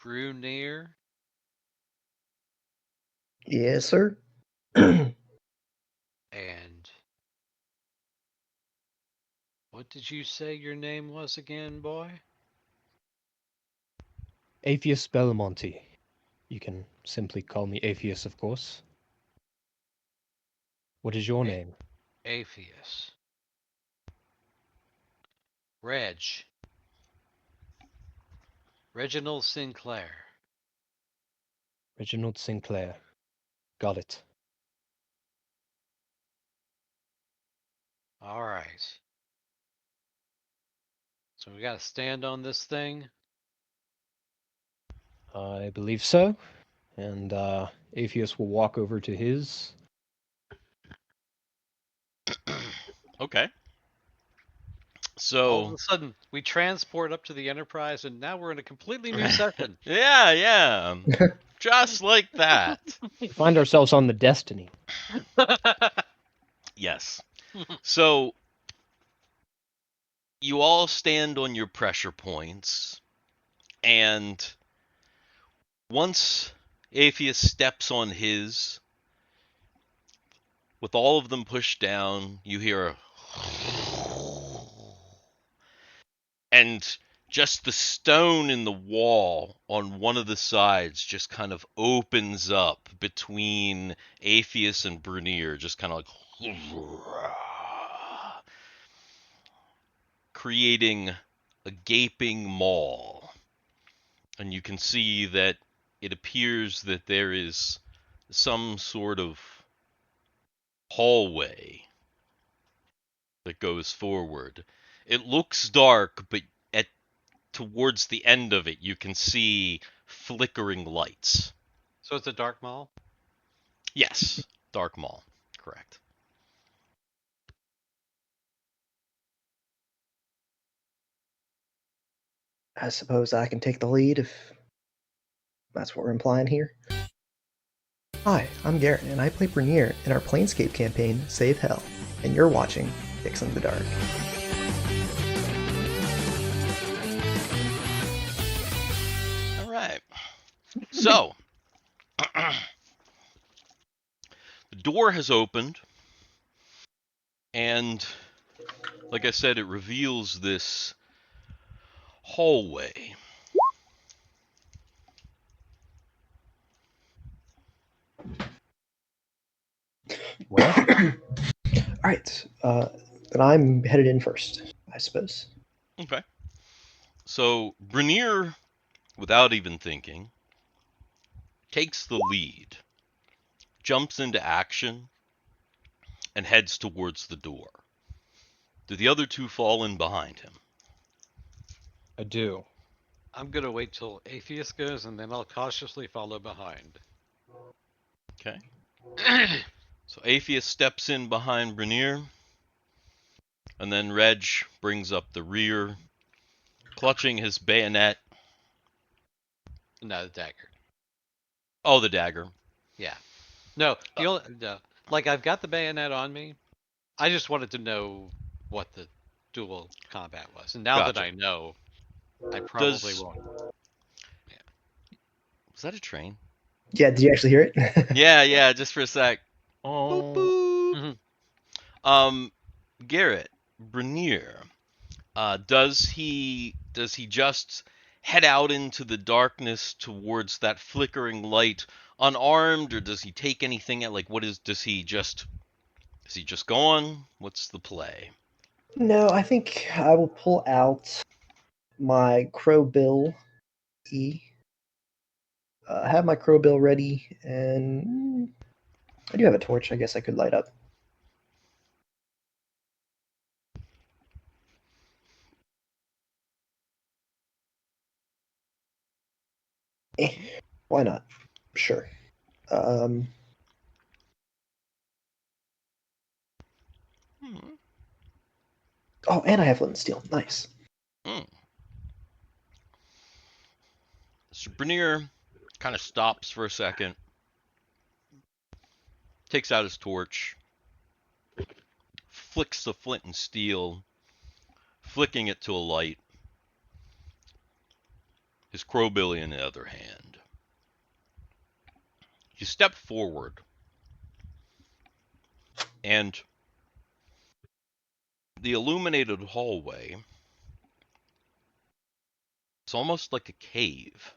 Brunyr. Yes, sir. And what did you say your name was again, boy? Aepheus Belamonti. You can simply call me Aepheus, of course. What is your name? Aepheus. Reg. Reginald Sinclair. Reginald Sinclair. Got it. All right. So we got to stand on this thing. I believe so. And Aepheus will walk over to his. Okay. All So of a sudden, we transport up to the Enterprise, and now we're in a completely new session. yeah. Just like that. We find ourselves on the Destiny. Yes. So you all stand on your pressure points, and Once Aepheus steps on his, with all of them pushed down, you hear a and just the stone in the wall on one of the sides just kind of opens up between Aepheus and Brunyr, just kind of like creating a gaping maw. And you can see that it appears that there is some sort of hallway that goes forward. It looks dark, but towards the end of it, you can see flickering lights. So it's a dark mall? Yes, dark mall, correct. I suppose I can take the lead if that's what we're implying here. Hi, I'm Garrett, and I play Brunyr in our Planescape campaign, Save Hell, and you're watching Fixing the Dark. All right. So, the door has opened, and like I said, it reveals this hallway. Well, Alright, then I'm headed in first, I suppose. Okay. So, Brunyr, without even thinking, takes the lead, jumps into action, and heads towards the door. Do the other two fall in behind him? I do. I'm gonna wait till Aepheus goes, and then I'll cautiously follow behind. Okay. So Aepheus steps in behind Brunyr, and then Reg brings up the rear, clutching his bayonet. No, the dagger. Oh, the dagger. Yeah. No, no. Like, I've got the bayonet on me. I just wanted to know what the dual combat was. And now that Gotcha. I know, I probably won't. Was that a train? Yeah, did you actually hear it? Yeah, just for a sec. Boop, Oh, boop. Garrett, Brunyr, does he just head out into the darkness towards that flickering light unarmed, or does he take anything at, like, does he just go on? What's the play? No, I think I will pull out my Crow Bill E. Have my Crow Bill ready, and I do have a torch. I guess I could light up. Why not? Sure. Um, Hmm. oh, and I have flint and steel. Nice. So Brunyr kind of stops for a second, takes out his torch, flicks the flint and steel, flicking it to a light, his crowbilly in the other hand. You step forward, and the illuminated hallway, it's almost like a cave.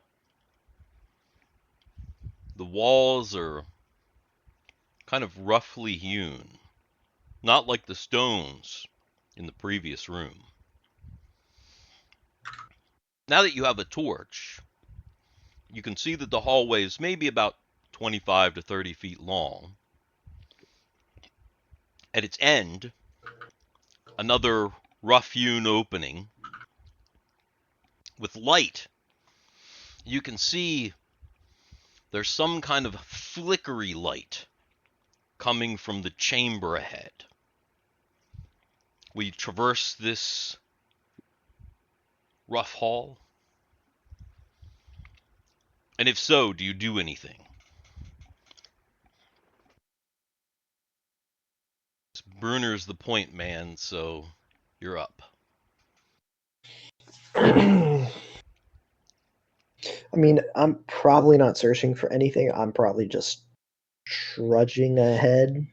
The walls are kind of roughly hewn, not like the stones in the previous room. Now that you have a torch, you can see that the hallway is maybe about 25 to 30 feet long. At its end, another rough-hewn opening with light. You can see there's some kind of flickery light coming from the chamber ahead. We traverse this rough hall. And if so, do you do anything? Brunner's the point man, so you're up. I mean, I'm probably not searching for anything. I'm probably just trudging ahead.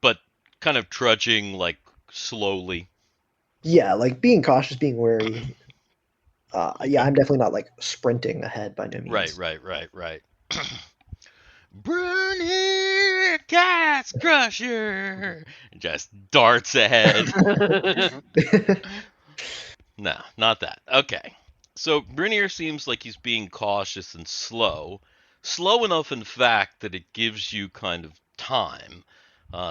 But kind of trudging like slowly. Yeah, like being cautious, being wary. Yeah, Okay. I'm definitely not like sprinting ahead by no means. Right. Brunyr Cask-Crusher just darts ahead. No, not that. Okay. So Brunyr seems like he's being cautious and slow. Slow enough, in fact, that it gives you kind of time.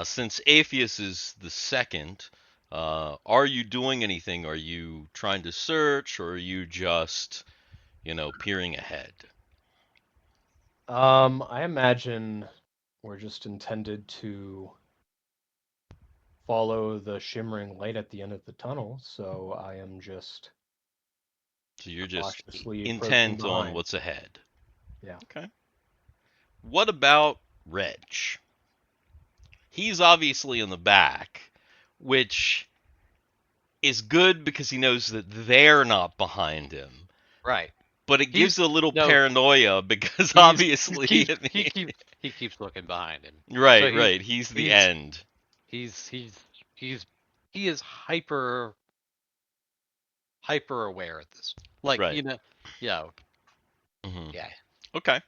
Since Aepheus is the second, are you doing anything? Are you trying to search, or are you just, peering ahead? I imagine we're just intended to follow the shimmering light at the end of the tunnel, so I am just So you're just cautiously approaching intent on behind. what's ahead. Yeah. Okay. What about Reg? He's obviously in the back, which is good because he knows that they're not behind him. Right. But it gives a little no, paranoia because he's obviously, he keeps looking behind him. right, So right. He's the he's end. he's he is hyper aware at this. Like, Right. yeah. hmm Yeah. Okay.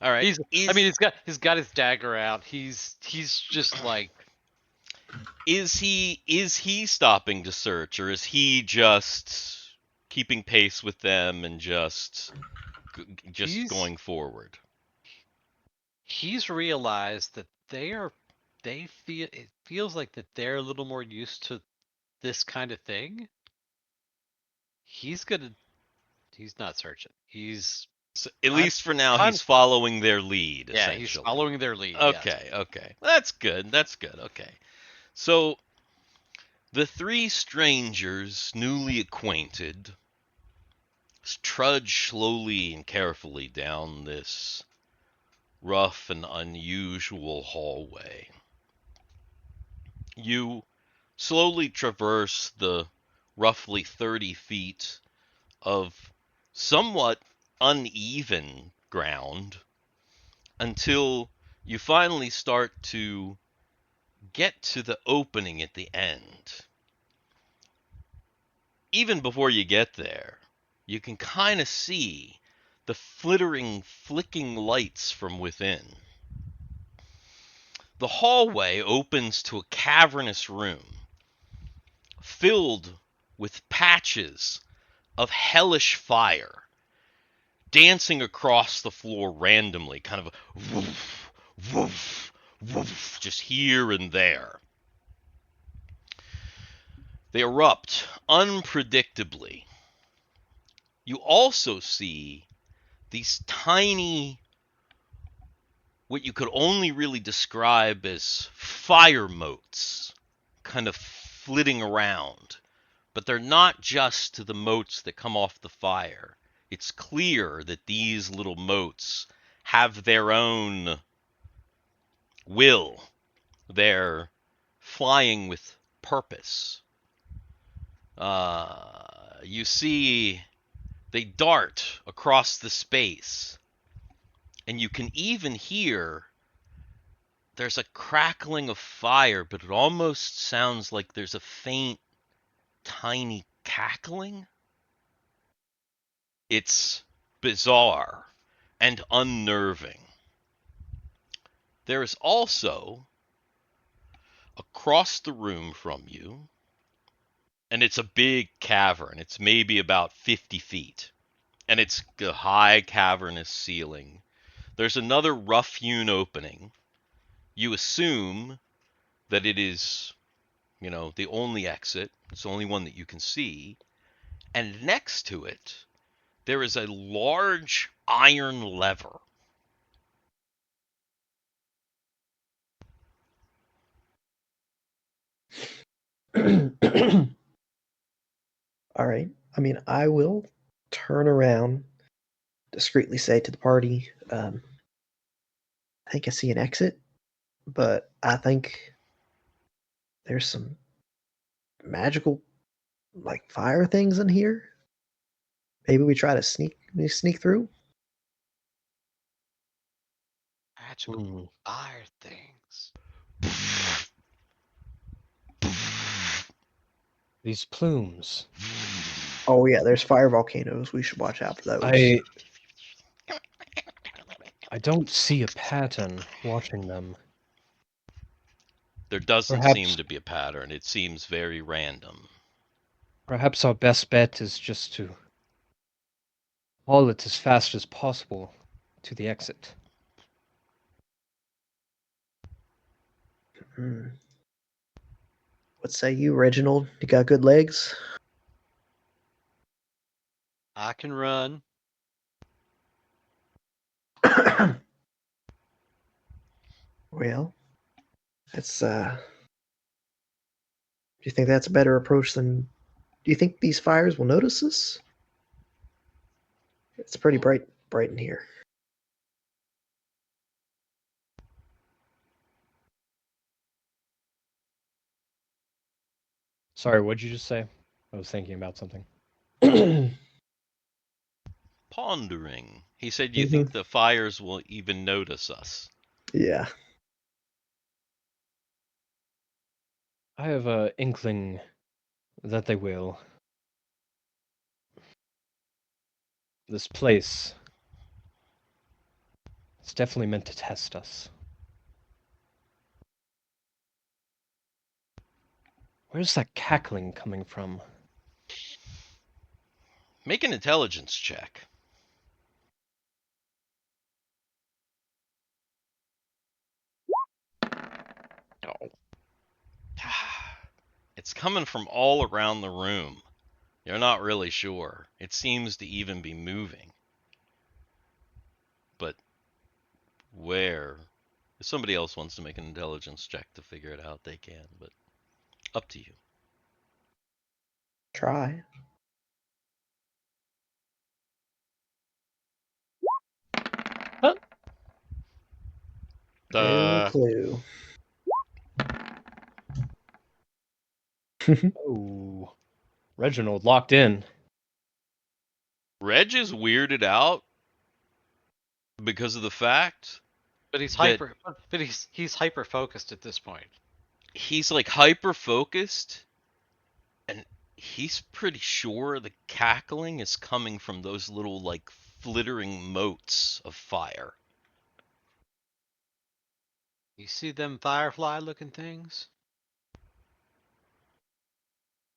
All right. I mean, he's got his dagger out. He's just like, is he stopping to search, or is he just keeping pace with them and just he's going forward? he's realized that they feel it feels like that they're a little more used to this kind of thing. He's gonna he's not searching. He's So, at kind least for now, kind he's following their lead, yeah, he's essentially. following their lead. Yes. Okay. That's good. Okay. So, the three strangers, newly acquainted, trudge slowly and carefully down this rough and unusual hallway. You slowly traverse the roughly 30 feet of somewhat uneven ground until you finally start to get to the opening at the end. Even before you get there, you can kind of see the flicking lights from within. The hallway opens to a cavernous room filled with patches of hellish fire dancing across the floor randomly, kind of a woof, woof, woof, just here and there. They erupt unpredictably. You also see these tiny, what you could only really describe as fire motes, kind of flitting around. But they're not just the motes that come off the fire. It's clear that these little motes have their own will. They're flying with purpose. You see they dart across the space, and you can even hear there's a crackling of fire, but it almost sounds like there's a faint, tiny cackling. It's bizarre and unnerving. There is also, across the room from you, and it's a big cavern. It's maybe about 50 feet. And it's a high cavernous ceiling. There's another rough-hewn opening. You assume that it is, the only exit. It's the only one that you can see. And next to it, there is a large iron lever. All right. I mean, I will turn around, discreetly say to the party, I think I see an exit, but I think there's some magical, like, fire things in here. maybe we try to sneak through. Magical fire things. These plumes. Oh yeah, there's fire volcanoes. We should watch out for those. I don't see a pattern watching them. There doesn't Perhaps- seem to be a pattern. It seems very random. Perhaps our best bet is just to haul it as fast as possible to the exit. Hmm. What say you, Reginald? You got good legs? I can run. Well, that's do you think that's a better approach than do you think these fires will notice us? It's pretty bright in here. Sorry, what'd you just say? I was thinking about something. Pondering. He said, you think the fires will even notice us? Yeah. I have an inkling that they will. This place is definitely meant to test us. Where's that cackling coming from? Make an intelligence check. Oh. It's coming from all around the room. You're not really sure. It seems to even be moving. But where? If somebody else wants to make an intelligence check to figure it out, they can, but up to you. Try. Huh? No clue. Oh. Reginald locked in. Reg is weirded out because of the fact But he's that hyper. But he's hyper focused at this point. he's like hyper focused, and he's pretty sure the cackling is coming from those little like flittering motes of fire. You see them firefly looking things?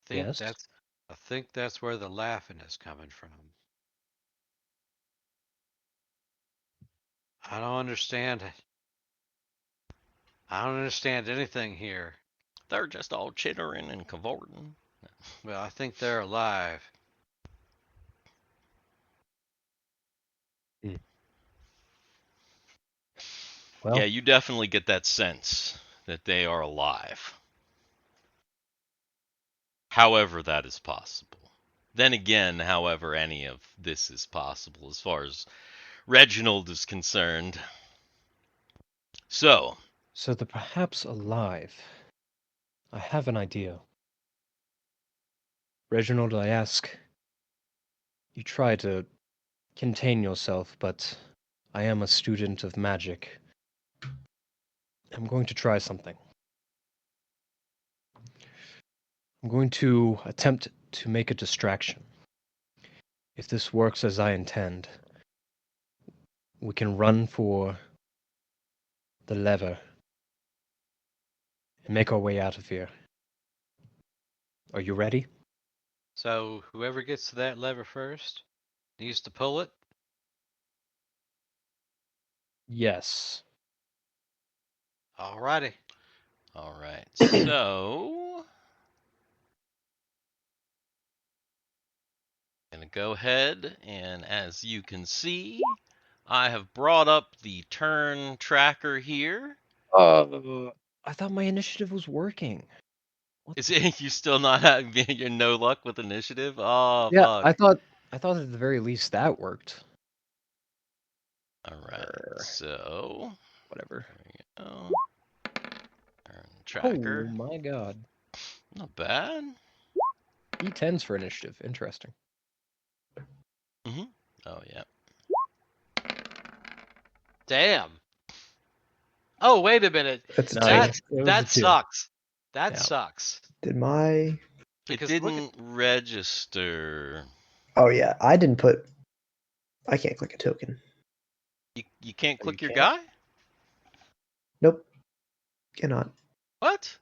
Yes. I think that's where the laughing is coming from. I don't understand. I don't understand anything here. They're just all chittering and cavorting. Well, I think they're alive. Well, Yeah, you definitely get that sense that they are alive. However that is possible. Then again, however any of this is possible as far as Reginald is concerned. So they're perhaps alive. I have an idea. Reginald, I ask, you try to contain yourself, but I am a student of magic. I'm going to try something. I'm going to attempt to make a distraction. If this works as I intend, we can run for the lever and make our way out of here. Are you ready? So whoever gets to that lever first needs to pull it. Yes. Alrighty. all right. So gonna go ahead, and as you can see, I have brought up the turn tracker here. I thought my initiative was working. Is it you still not having your no luck with initiative? Oh Yeah, fuck. I thought at the very least that worked. All right. So Whatever. there we go. Turn tracker. Oh my god. Not bad. E10s for initiative. Interesting. Mm-hmm. Oh yeah. Damn. Oh, wait a minute. It's a No, two. it was a That 2. sucks. That Yeah. sucks. Did my? It Because didn't register. Oh yeah, I didn't put. I can't click a token. You can't Oh, you click your can't? guy? Nope, cannot. What?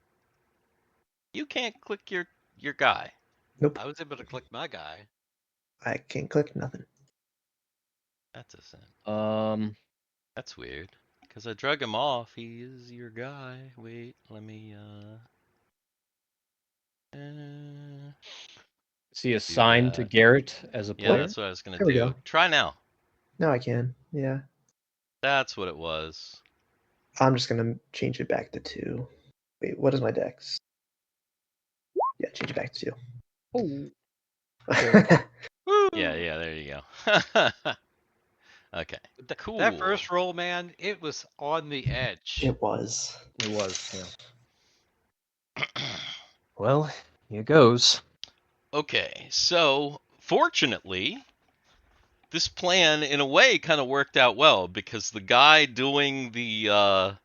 You can't click your guy. Nope, I was able to click my guy. I can't click nothing. That's a sin. That's weird. Because I drug him off. He is your guy. Wait, let me Is he do assigned to that. Garrett as a Yeah, player? that's what I was gonna There we do. go. Try now. Now I can. Yeah, That's what it was. I'm just gonna change it back to 2. Wait, what is my dex? Yeah, change it back to Oh. 2. Yeah, there you go. Okay, cool. That first roll, man, it was on the edge. It was. It was, yeah. Well, here goes. Okay, so fortunately, this plan in a way kind of worked out well because the guy doing the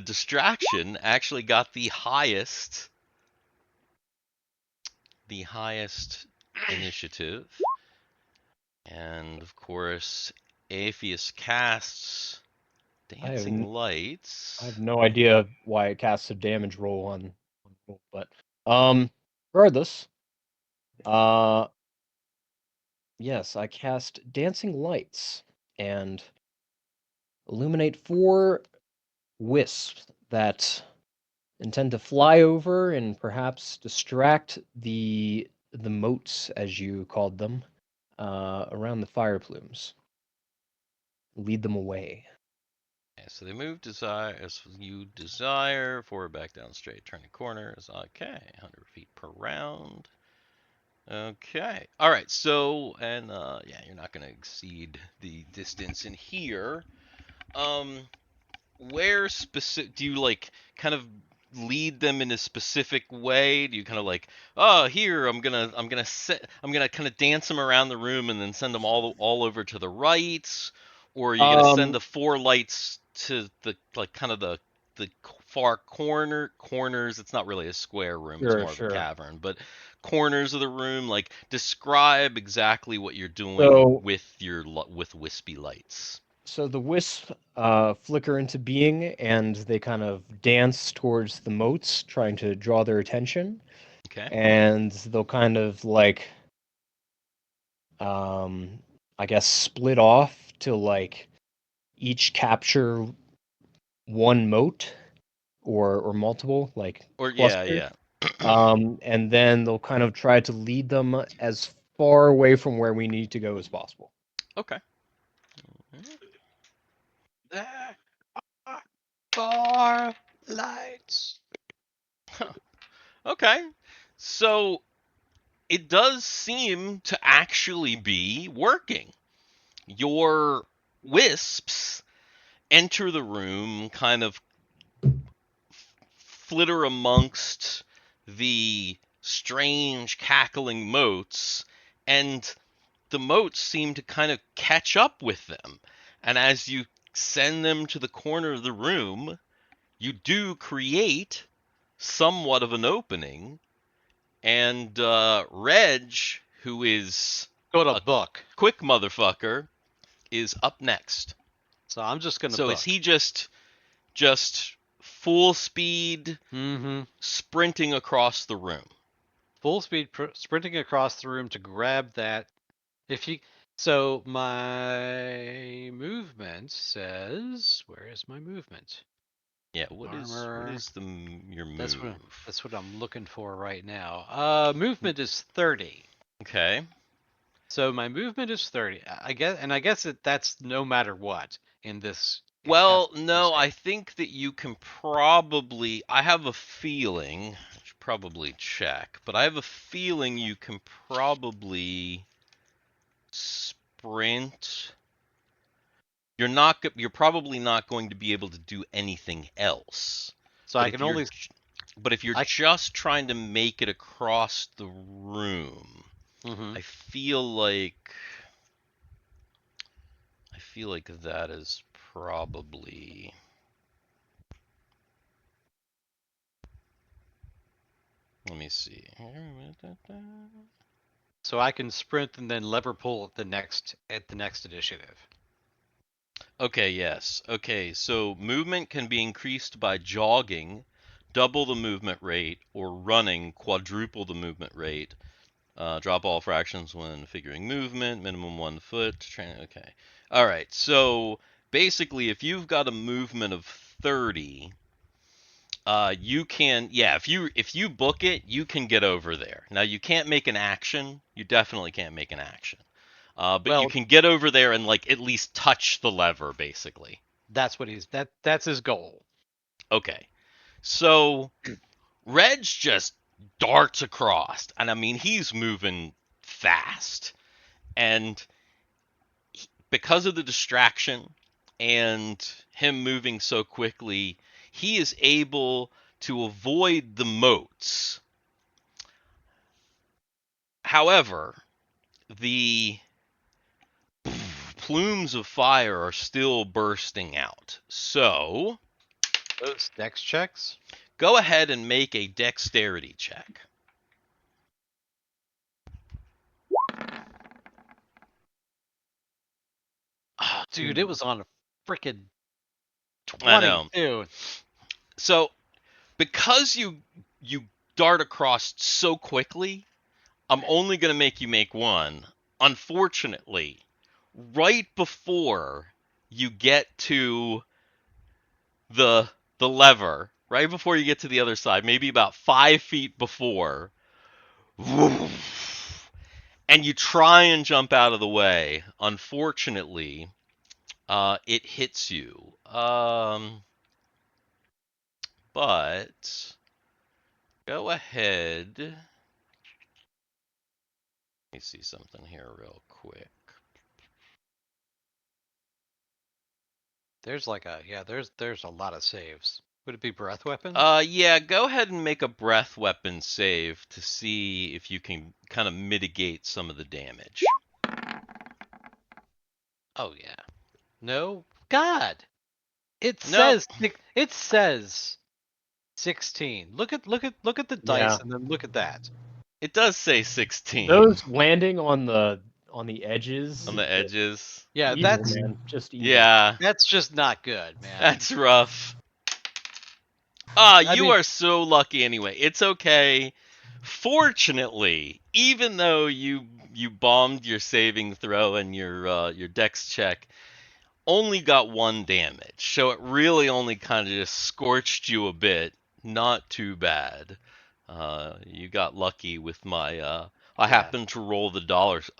distraction actually got the highest initiative, and of course, Aepheus casts Dancing Lights. I have no idea why it casts a damage roll on roll, but regardless, yes, I cast Dancing Lights and illuminate 4 wisps that intend to fly over and perhaps distract the moats, as you called them, around the fire plumes. Lead them away. Okay, so they move desire as you desire. Forward, back, down, straight, turning corners. Okay, 100 feet per round. Okay. All right. So, and yeah, you're not going to exceed the distance in here. Where specific do you like kind of lead them in a specific way? Do you kind of like, oh, here I'm gonna kind of dance them around the room and then send them all over to the right, or are you gonna send the 4 lights to the like kind of the far corners? It's not really a square room; it's more of a Sure. cavern, but corners of the room. Like, describe exactly what you're doing So, with wispy lights. so the wisps flicker into being, and they kind of dance towards the moats, trying to draw their attention. Okay. And they'll kind of like, I guess, split off to like each capture one moat or multiple like Or yeah, clusters. yeah. And then they'll kind of try to lead them as far away from where we need to go as possible. Okay. There are 4 lights. Okay. So it does seem to actually be working. Your wisps enter the room, kind of flitter amongst the strange cackling motes, and the motes seem to kind of catch up with them. And as you send them to the corner of the room, you do create somewhat of an opening. And Reg, who is Go to a book. quick motherfucker, is up next. So I'm just gonna So book. is he just full speed sprinting across the room? Full speed sprinting across the room to grab that. So my movement says, where is my movement? Yeah. What is your move? That's what I'm looking for right now. Movement is 30. Okay. So my movement is 30. I guess that's no matter what in this. Well, Castles no, I Crusade. think that you can probably. I have a feeling. I should probably check, but I have a feeling you can probably sprint. You're probably not going to be able to do anything else. So But I can only. but if you're just trying to make it across the room, Mm-hmm. I feel like that is probably. Let me see. So I can sprint and then lever pull at the next initiative. Okay, yes. Okay, so movement can be increased by jogging, double the movement rate, or running, quadruple the movement rate. Drop all fractions when figuring movement, minimum 1 foot. Okay. All right, so basically, if you've got a movement of 30, you can, yeah, if you book it, you can get over there. Now, you can't make an action. You definitely can't make an action. But you Well, can get over there and like at least touch the lever, basically. that's what that's his goal. Okay. So Reg just darts across, and I mean he's moving fast, and because of the distraction and him moving so quickly, he is able to avoid the moats. However, the plumes of fire are still bursting out. So, Those dex checks. go ahead and make a dexterity check. Oh, dude, it was on a freaking I 20 know. too. So, because you dart across so quickly, I'm only going to make you make one. Unfortunately, right before you get to the lever, right before you get to the other side, maybe about 5 feet before, and you try and jump out of the way. Unfortunately, it hits you. But go ahead. Let me see something here real quick. There's like a there's a lot of saves. Would it be breath weapon? Yeah, go ahead and make a breath weapon save to see if you can kind of mitigate some of the damage. Oh yeah. No. God. It Nope. says it says 16. Look at the dice Yeah. and then look at that. It does say 16 Those landing on the edges, on the edges. Yeah, evil, man. Just evil. Yeah, that's just not good, man. that's rough. Ah, I you mean, are so lucky anyway. It's okay. Fortunately, even though you bombed your saving throw and your dex check, only got 1 damage. So it really only kind of just scorched you a bit. Not too bad. You got lucky with my I yeah. happened to roll a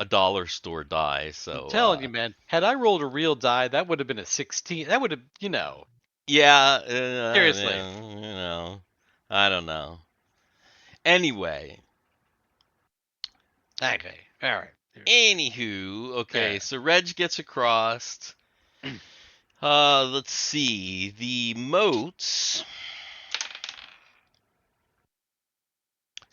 dollar store die, I'm so telling you, man. Had I rolled a real die, that would have been a 16. That would have, yeah, seriously. I don't know. Anyway, Okay. All right. anywho, okay, Yeah. so Reg gets across. Let's see. The moats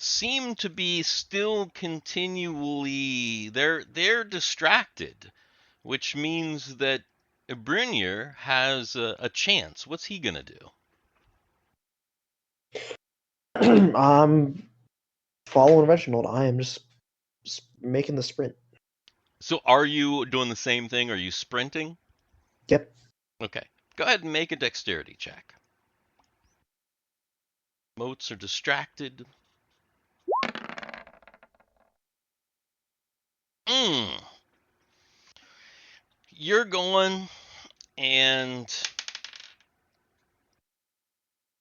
seem to be still continually they're distracted, which means that Brunyr has a chance. What's he gonna do? I'm following Reginald. I am just making the sprint. So are you doing the same thing? Are you sprinting? Yep. Okay. Go ahead and make a dexterity check. Moats are distracted. Mm. You're going, and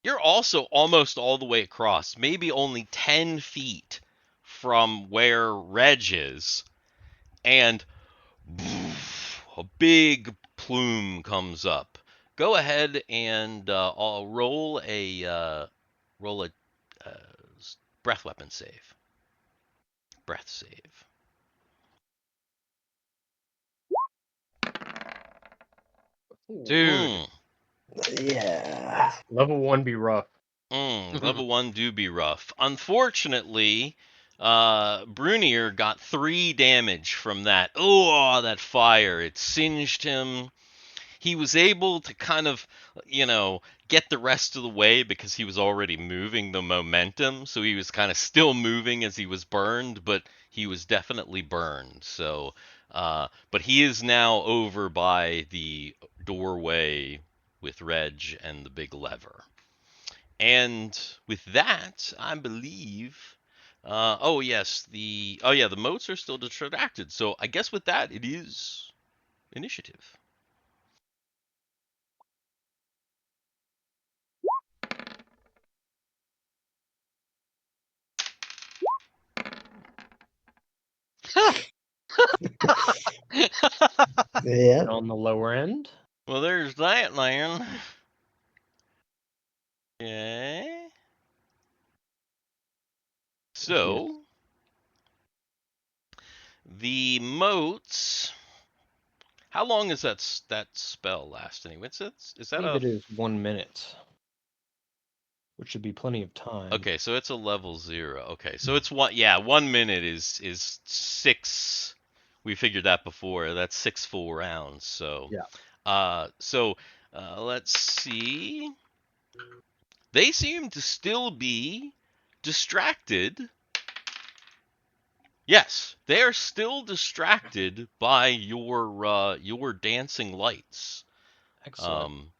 you're also almost all the way across, maybe only 10 feet from where Reg is, and a big plume comes up. Go ahead and I'll roll a uh, breath weapon save. Breath save. Dude. Mm, Yeah. Level 1 be rough. level 1 do be rough. Unfortunately, Brunyr got 3 damage from that. Oh, that fire! It singed him. He was able to kind of, get the rest of the way because he was already moving the momentum. So he was kind of still moving as he was burned, but he was definitely burned. So, but he is now over by the doorway with Reg and the big lever. And with that, I believe. Oh yes, the moats are still distracted. So I guess with that, it is initiative. Yeah. On the lower end. Well, there's that, man. Okay. So the moats. How long is that spell last anyway? Is I that believe a? it is 1 minute, which should be plenty of time. Okay, so it's a level 0. Okay, so it's 1. Yeah, 1 minute is 6. We figured that before. That's 6 full rounds. So Yeah. Let's see. They seem to still be distracted. Yes, they are still distracted by your dancing lights. Excellent.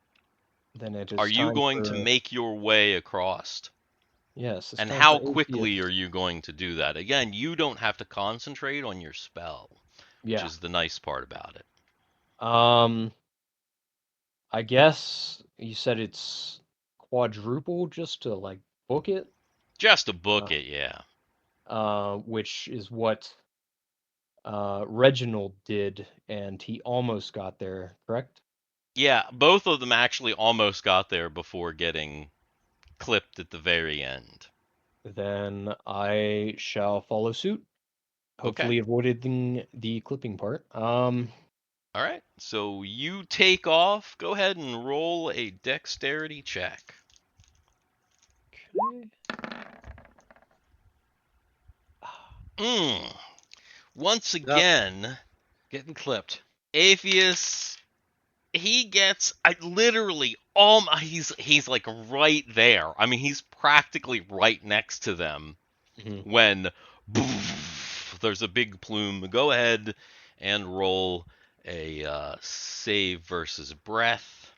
Then it is Are you time going to for make your way across? yes. It's And time for how quickly are Aepheus. you going to do that? Again, you don't have to concentrate on your spell, which Yeah. is the nice part about it. I guess you said it's quadruple just to like book it. Just to book Uh, it, yeah. which is what Reginald did, and he almost got there. Correct? Yeah, both of them actually almost got there before getting clipped at the very end. Then I shall follow suit. Okay. Hopefully, avoiding the clipping part. All right. So you take off. Go ahead and roll a dexterity check. Okay. Once Yep. again, Getting clipped. Aepheus, he gets literally all he's like right there. I mean, he's practically right next to them Mhm. when boof, there's a big plume. Go ahead and roll a save versus breath.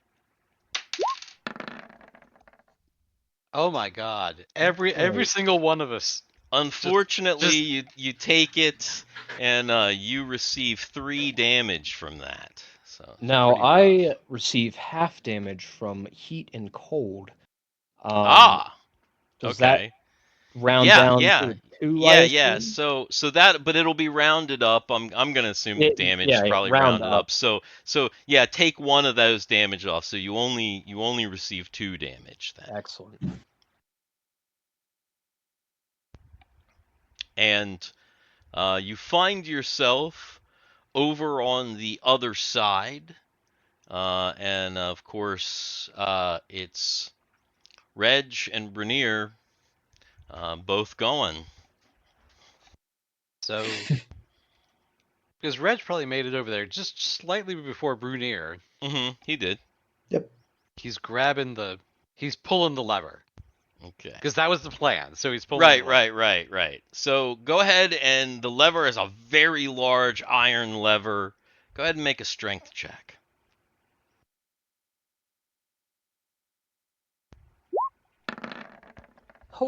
Oh my god. Every Right. single one of us. Unfortunately, just you take it and you receive 3 damage from that. So it's Now pretty rough. I receive half damage from heat and cold. Um, Ah, does that okay. round Yeah, down yeah, to 2? I yeah. assume. So that, but it'll be rounded up. I'm gonna assume the damage is Yeah, probably round rounded up. up. So yeah, take one of those damage off. So you only receive 2 damage then. Excellent. And you find yourself over on the other side, and of course it's Reg and Brunyr both going. so because Reg probably made it over there just slightly before Brunyr. He did. Yep. He's he's pulling the lever Okay. because that was the plan. So he's pulling the Right, lever. right. So go ahead, and the lever is a very large iron lever. Go ahead and make a strength check.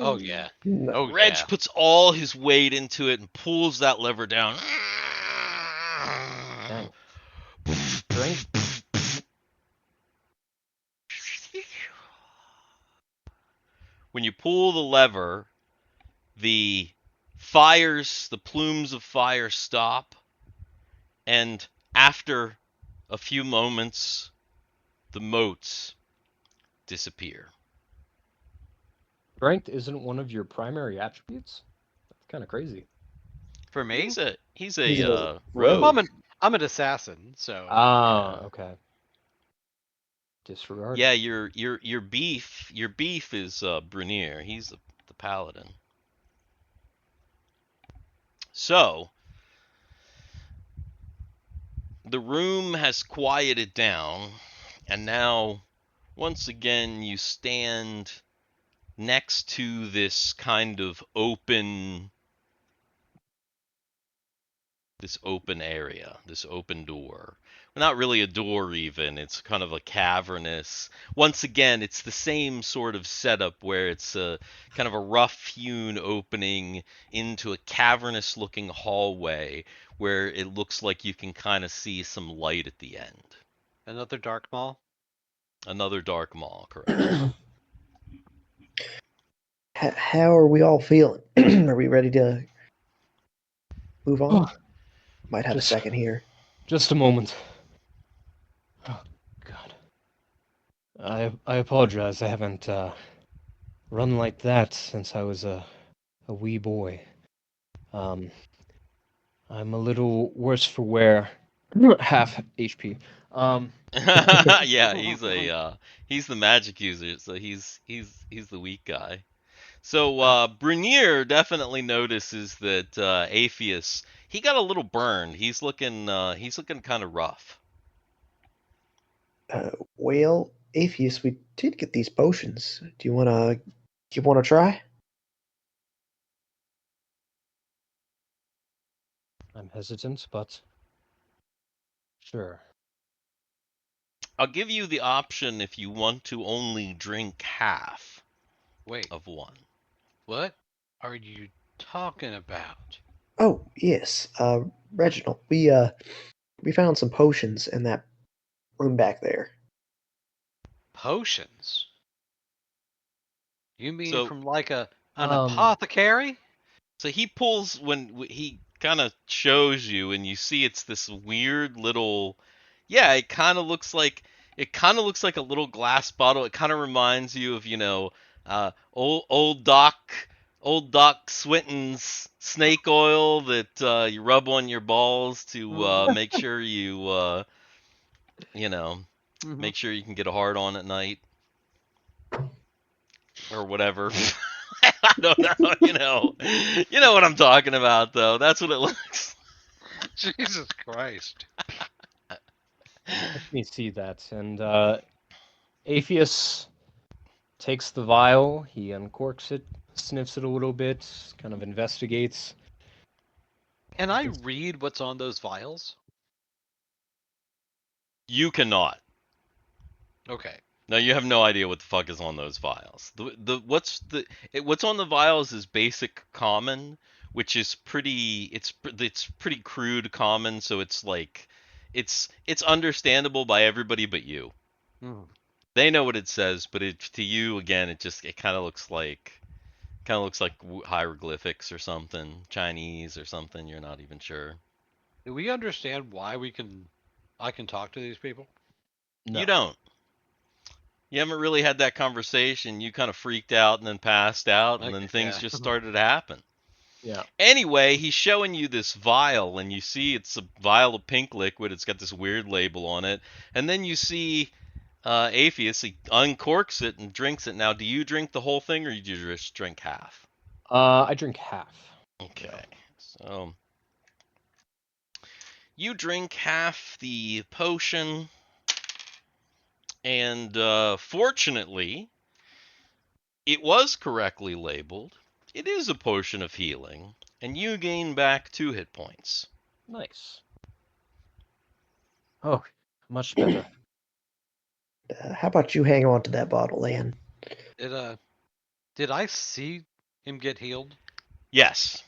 Oh Holy. yeah. No. Oh Reg yeah. puts all his weight into it and pulls that lever down. Dang. Strength. When you pull the lever, the plumes of fire stop, and after a few moments, the moats disappear. Strength isn't one of your primary attributes. That's kind of crazy. For me, He's He's a a rogue. rogue. I'm an assassin. So Ah, Yeah. okay. Disregarded. Yeah, your beef is Brunyr. He's the paladin. So, the room has quieted down, and now, once again, you stand next to this kind of open area, this open door. Well, not really a door even, it's kind of a cavernous. Once again, it's the same sort of setup where it's a kind of a rough-hewn opening into a cavernous looking hallway where it looks like you can kind of see some light at the end. Another dark mall? Another dark maw, correct. How are we all feeling? Are we ready to move on? Oh, Might have a just- second here. Just a moment. Oh, God. I apologize. I haven't run like that since I was a wee boy. I'm a little worse for wear. Half HP. Yeah, he's the magic user, so he's the weak guy. So Brunyr definitely notices that Aepheus, he got a little burned. He's looking kind of rough. Well, Aepheus, we did get these potions. Do you wanna give one a try? I'm hesitant, but sure. I'll give you the option if you want to only drink half Wait, of one. what are you talking about? Oh, yes. Reginald, we found some potions in that room back there. Potions? You mean So from like an Um, apothecary? So he pulls when he kind of shows you, and you see it's this weird little. Yeah, it kind of looks like a little glass bottle. It kind of reminds you of old Doc Swinton's snake oil that you rub on your balls to make sure you know Mm-hmm. make sure you can get a hard on at night or whatever. I don't know, you know what I'm talking about, though. That's what it looks. Jesus Christ. let me see that. And Aepheus takes the vial, he uncorks it, sniffs it a little bit, kind of investigates. Can I read what's on those vials? You cannot. Okay. No, you have no idea what the fuck is on those vials. What's on the vials is basic common, which is it's pretty crude common, so it's like it's understandable by everybody but you. Mm. They know what it says, but to you again, it kind of looks like hieroglyphics or something, Chinese or something. You're not even sure. Do we understand why I can talk to these people? You No. don't. You haven't really had that conversation. You kind of freaked out and then passed out, and Like, then things yeah. just started to happen. Yeah. Anyway, he's showing you this vial, and you see it's a vial of pink liquid. It's got this weird label on it. And then you see Aepheus, he uncorks it and drinks it. Now, do you drink the whole thing, or do you just drink half? I drink half. Okay, so you drink half the potion, and fortunately, it was correctly labeled. It is a potion of healing, and you gain back 2 hit points. Nice. Oh, much better. How about you hang on to that bottle, Anne? Did I see him get healed? Yes.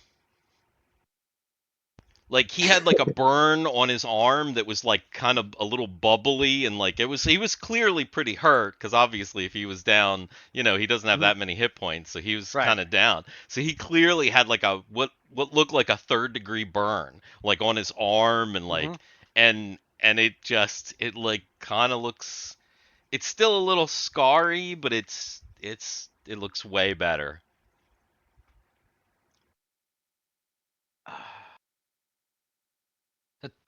Like he had like a burn on his arm that was like kind of a little bubbly, and like he was clearly pretty hurt because obviously if he was down, he doesn't have that many hit points, so he was Right. kind of down. So he clearly had like a what looked like a 3rd-degree burn like on his arm, and like and it like kind of looks, it's still a little scarry, but it looks way better.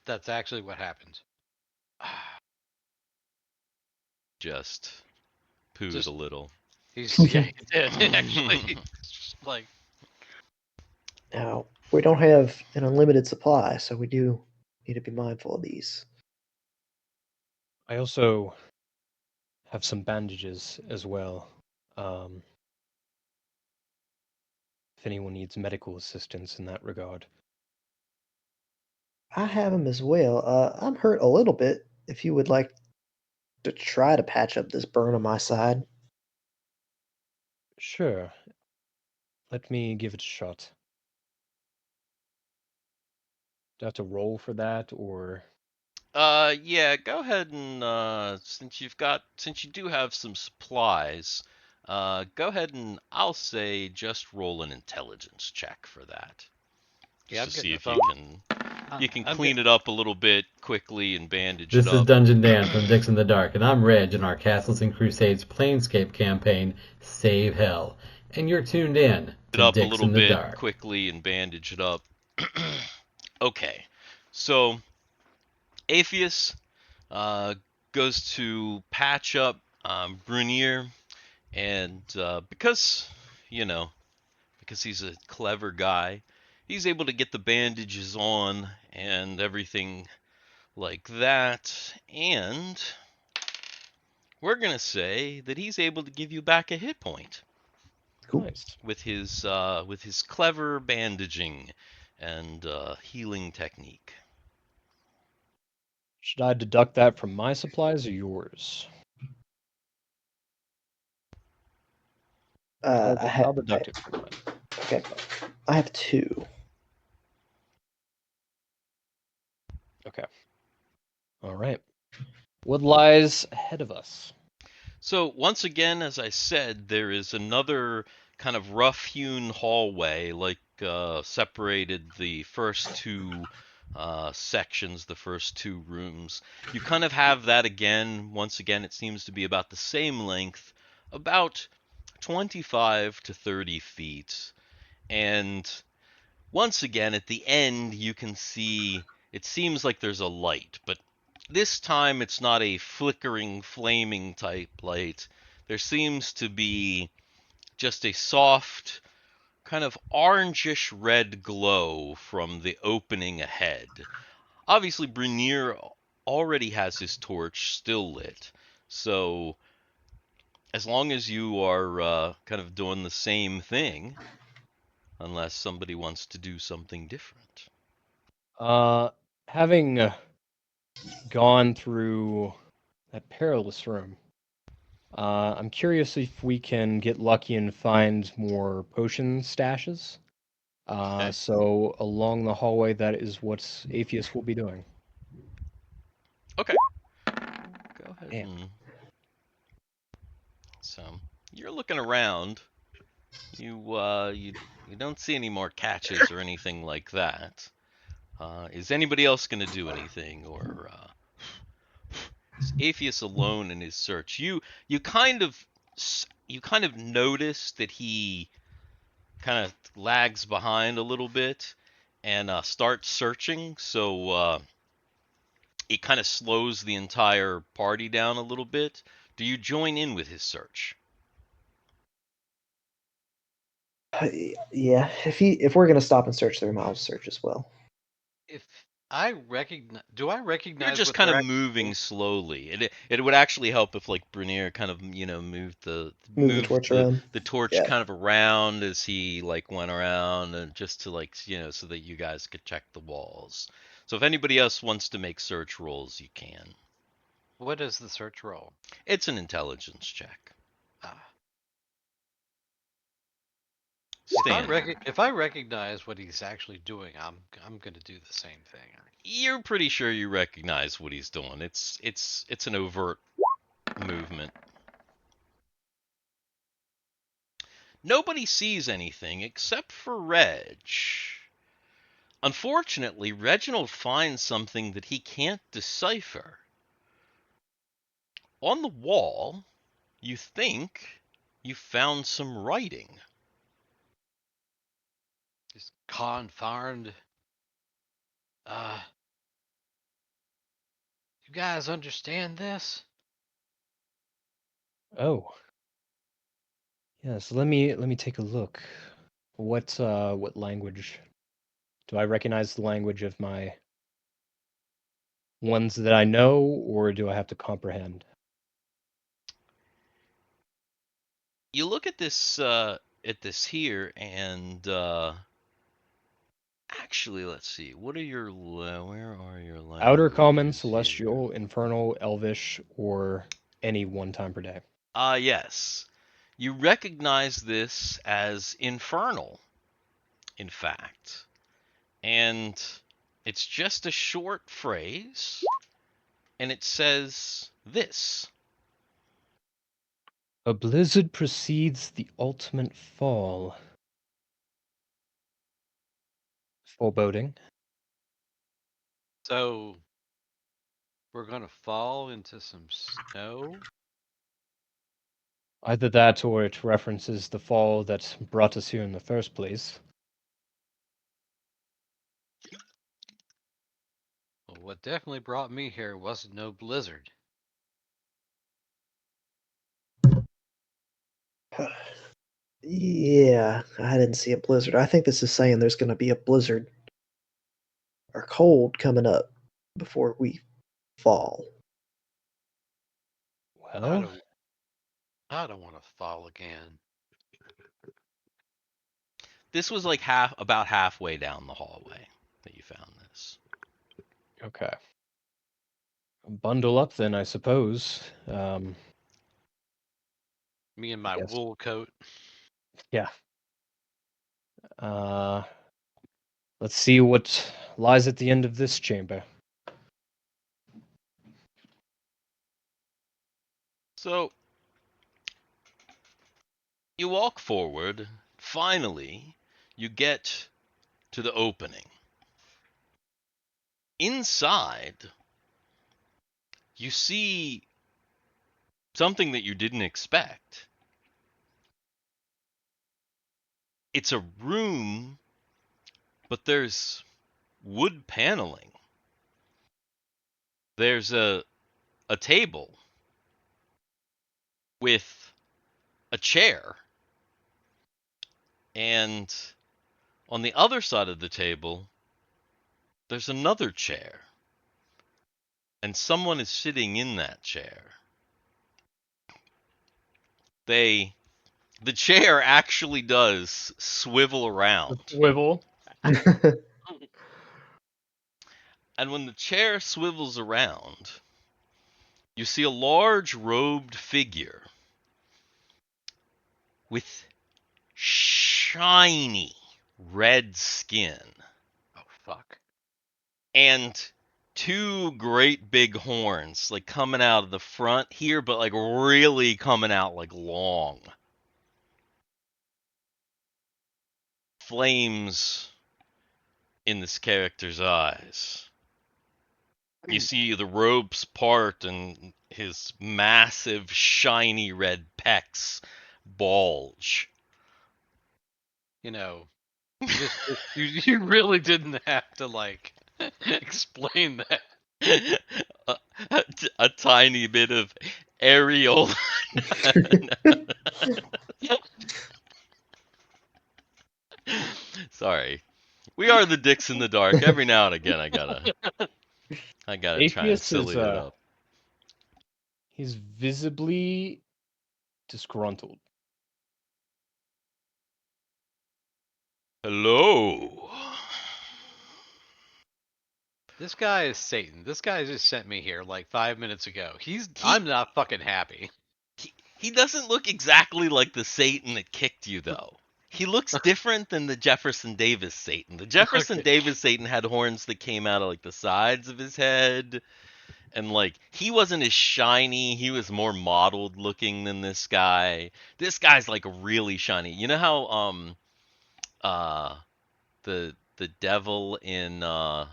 That's actually what happened. Just pooed Just a little. he did actually. It's just like Now, We don't have an unlimited supply, so we do need to be mindful of these. I also have some bandages as well. Um, if anyone needs medical assistance in that regard. I have them as well. I'm hurt a little bit. If you would like to try to patch up this burn on my side. Sure. Let me give it a shot. Do I have to roll for that, or Yeah, go ahead and since you do have some supplies, go ahead and I'll say just roll an intelligence check for that. Yeah, Just I'm to see getting the if phone. you can I'm clean get- it up a little bit quickly and bandage This it is up. Dungeon Dan from Dix in the Dark, and I'm Reg in our Castles and Crusades Planescape Campaign, Save Hell. And you're tuned in It to up a Dix little in the bit Dark. quickly and bandage it up. Okay, so Aepheus goes to patch up Brunyr, and because you know because he's a clever guy, he's able to get the bandages on and everything like that. And we're gonna say that he's able to give you back a hit point Cool. nice? with his clever bandaging and healing technique. Should I deduct that from my supplies or yours? I'll deduct it from mine. Okay. I have 2. Okay. All right. What lies ahead of us? So once again, as I said, there is another kind of rough-hewn hallway, like separated the first two sections, the first two rooms. You kind of have that again. Once again, it seems to be about the same length, about 25 to 30 feet. And once again, at the end, you can see it seems like there's a light, but this time it's not a flickering, flaming type light. There seems to be just a soft, kind of orangish red glow from the opening ahead. Obviously, Brunyr already has his torch still lit, so as long as you are kind of doing the same thing, unless somebody wants to do something different. Having gone through that perilous room, I'm curious if we can get lucky and find more potion stashes. Okay. So along the hallway, that is what Aepheus will be doing. Okay. Go ahead Damn. and so you're looking around. You don't see any more catches or anything like that. Is anybody else going to do anything, or is Aepheus alone in his search? You kind of you kind of notice that he kind of lags behind a little bit and starts searching. So it kind of slows the entire party down a little bit. Do you join in with his search? Yeah, if we're gonna stop and search the room, I'll search as well. If I recognize, do I You're recognize just what kind they're of actually moving doing? slowly. It would actually help if like Brunyr kind of Move the torch moved around. the torch Yeah. kind of around as he like went around, and just to like so that you guys could check the walls. So if anybody else wants to make search rolls, you can. What is the search roll? It's an intelligence check. Ah. Standard. If I recognize what he's actually doing, I'm gonna do the same thing. You're pretty sure you recognize what he's doing. It's an overt movement. Nobody sees anything except for Reg. Unfortunately, Reginald finds something that he can't decipher. On the wall, you think you found some writing. Just confound. Uh, you guys understand this? Oh, yes. Let me take a look. What language? Do I recognize the language of my ones that I know, or do I have to comprehend? You look at this here, and actually, let's see. What are your where are your Outer Common, languages here? Celestial, Infernal, Elvish, or any one time per day? Yes. You recognize this as infernal, in fact. And it's just a short phrase, and it says this. A blizzard precedes the ultimate fall. Foreboding. So we're gonna fall into some snow. Either that or it references the fall that brought us here in the first place. Well, what definitely brought me here wasn't no blizzard. Yeah, I didn't see a blizzard. I think this is saying there's going to be a blizzard or cold coming up before we fall. Well, I don't want to fall again. This was like about halfway down the hallway that you found this. okay. Bundle up then, I suppose. Me and my Yes. wool coat. Yeah. Let's see what lies at the end of this chamber. So you walk forward. Finally, you get to the opening. Inside, you see something that you didn't expect. It's a room, but there's wood paneling. There's a table with a chair, and on the other side of the table, there's another chair, and someone is sitting in that chair. The chair actually does swivel around. Swivel. And when the chair swivels around, you see a large robed figure with shiny red skin Oh fuck. and two great big horns, like coming out of the front here, but like really coming out like long. Flames in this character's eyes. You see the robes part and his massive shiny red pecs bulge. You know, you really didn't have to like explain that. a tiny bit of aerial. Sorry. We are the dicks in the dark. Every now and again I gotta try and Aepheus silly is it up. he's visibly disgruntled. Hello. This guy is Satan. This guy just sent me here like 5 minutes ago. I'm not fucking happy. He doesn't look exactly like the Satan that kicked you, though. He looks different than the Jefferson Davis Satan. The Jefferson Davis Satan had horns that came out of like the sides of his head, and like he wasn't as shiny. He was more mottled looking than this guy. This guy's like really shiny. You know how the devil in the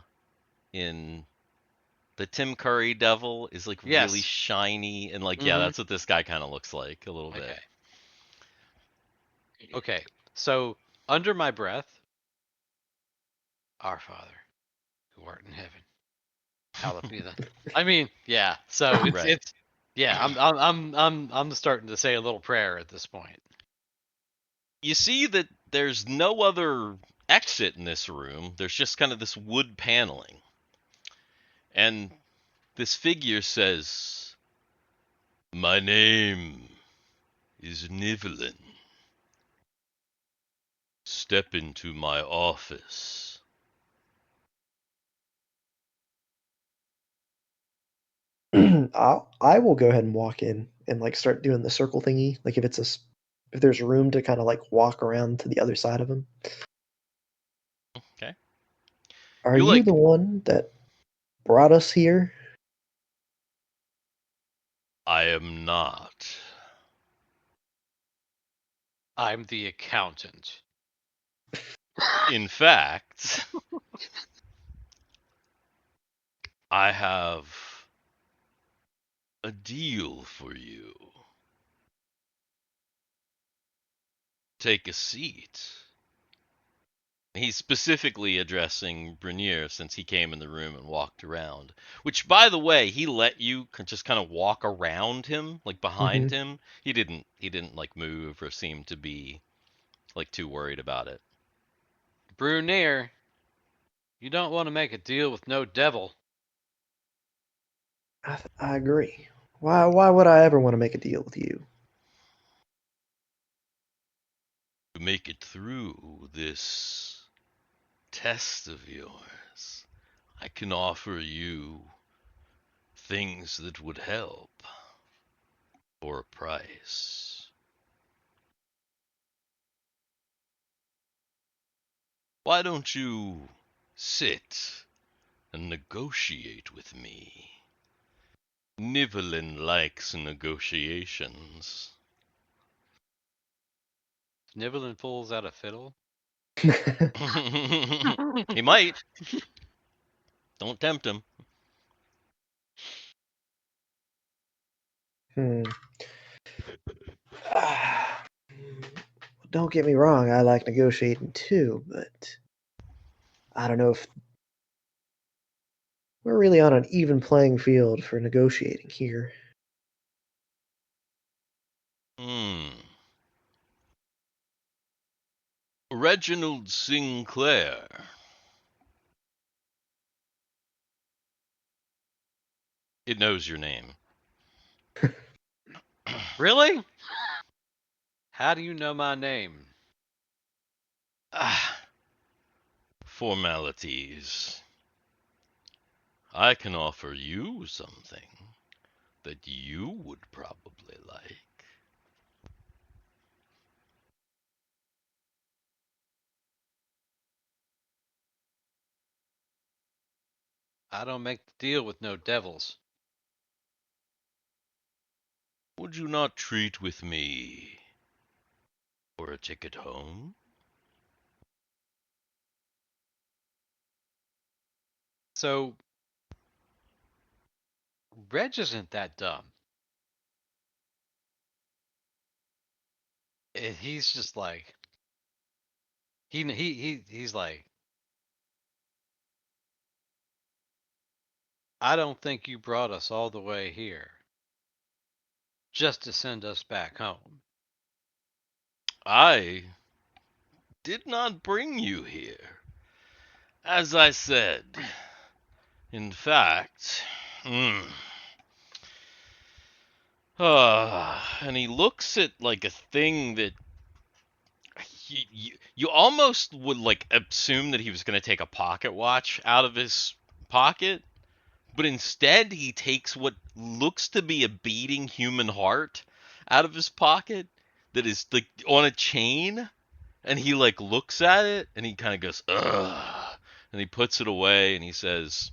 Tim Curry devil is like Yes. really shiny and like yeah, that's what this guy kind of looks like a little bit. Okay. So under my breath, Our Father, who art in heaven, hallowed be thy. I mean, yeah. So it's Right. it's yeah. I'm starting to say a little prayer at this point. You see that there's no other exit in this room, there's just kind of this wood paneling. And this figure says, "My name is Nivellin. Step into my office." I will go ahead and walk in and like start doing the circle thingy. Like if there's room to kind of like walk around to the other side of him. Okay. Are You you like the one that brought us here? I am not. I'm the accountant. In fact, I have a deal for you. Take a seat. He's specifically addressing Brunyr since he came in the room and walked around. Which, by the way, he let you just kind of walk around him, like behind Mm-hmm. him. He didn't like move or seem to be like too worried about it. Brunyr, you don't want to make a deal with no devil. I agree. Why would I ever want to make a deal with you? To make it through this test of yours, I can offer you things that would help for a price. Why don't you sit and negotiate with me? Nivellin likes negotiations. Nivellin pulls out a fiddle. He might. Don't tempt him. Hmm. Don't get me wrong, I like negotiating too, but I don't know if we're really on an even playing field for negotiating here. Hmm. Reginald Sinclair. It knows your name. Really? How do you know my name? Ah, formalities. I can offer you something that you would probably like. I don't make the deal with no devils. Would you not treat with me for a ticket home? So, Reg isn't that dumb. He's just like he's like, I don't think you brought us all the way here just to send us back home. I did not bring you here. As I said, in fact, and he looks at like a thing that you almost would like assume that he was going to take a pocket watch out of his pocket, but instead he takes what looks to be a beating human heart out of his pocket that is like on a chain, and he like looks at it and he kind of goes ugh, and he puts it away and he says,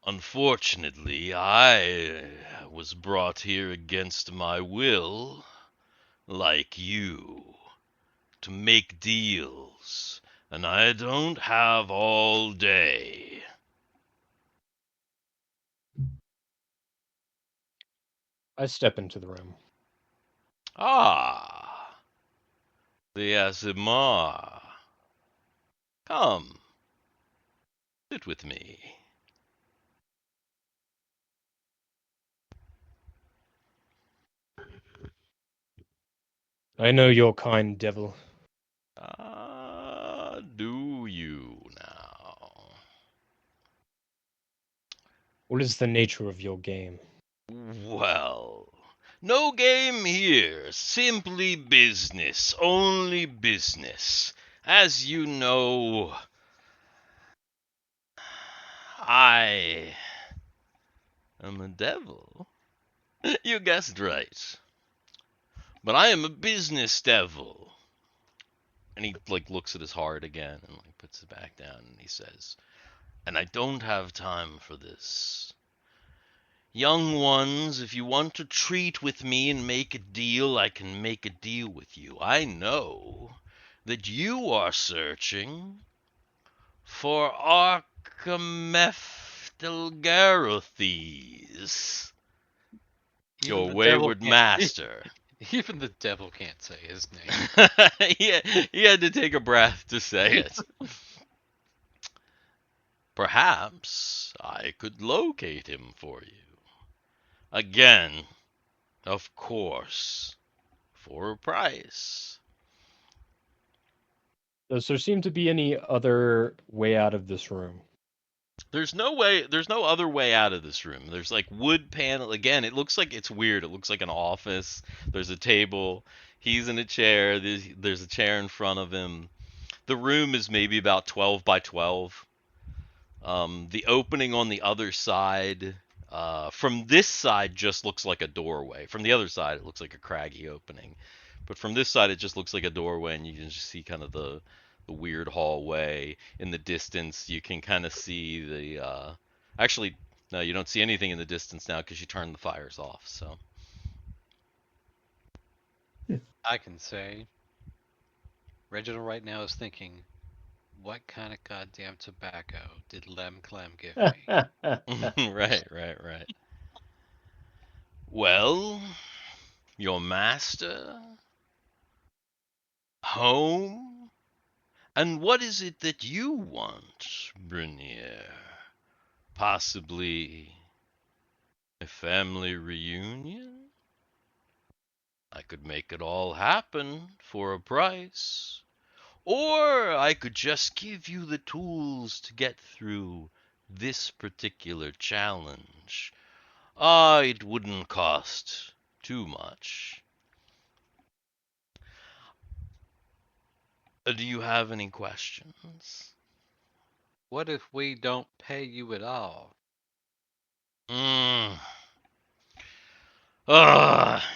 "Unfortunately, I was brought here against my will, like you, to make deals, and I don't have all day." I step into the room. Ah, the Aasimar. Come, sit with me. I know your kind, devil. What is the nature of your game? Well, no game here. Simply business. Only business. As you know, I am a devil. You guessed right. But I am a business devil. And he looks at his heart again and puts it back down and he says, "And I don't have time for this. Young ones, if you want to treat with me and make a deal, I can make a deal with you. I know that you are searching for Archimephdalgarothes, Even your the devil wayward can't. master." Even the devil can't say his name. he had to take a breath to say it. Perhaps I could locate him for you. Again, of course, for a price. Does there seem to be any other way out of this room? There's no other way out of this room. There's wood panel. Again, it looks like it's weird. It looks like an office. There's a table. He's in a chair. There's a chair in front of him. The room is maybe about 12 by 12. The opening on the other side, from this side, just looks like a doorway. From the other side, it looks like a craggy opening. But from this side, it just looks like a doorway, and you can just see kind of the weird hallway. In the distance, you can kind of see the... Actually, no, you don't see anything in the distance now because you turned the fires off, so... I can say, Reginald right now is thinking, what kind of goddamn tobacco did Lem Clem give me? Right. Well, your master, home, and what is it that you want, Brunyr? Possibly a family reunion? I could make it all happen for a price. Or I could just give you the tools to get through this particular challenge. It wouldn't cost too much. Do you have any questions? What if we don't pay you at all? Mm.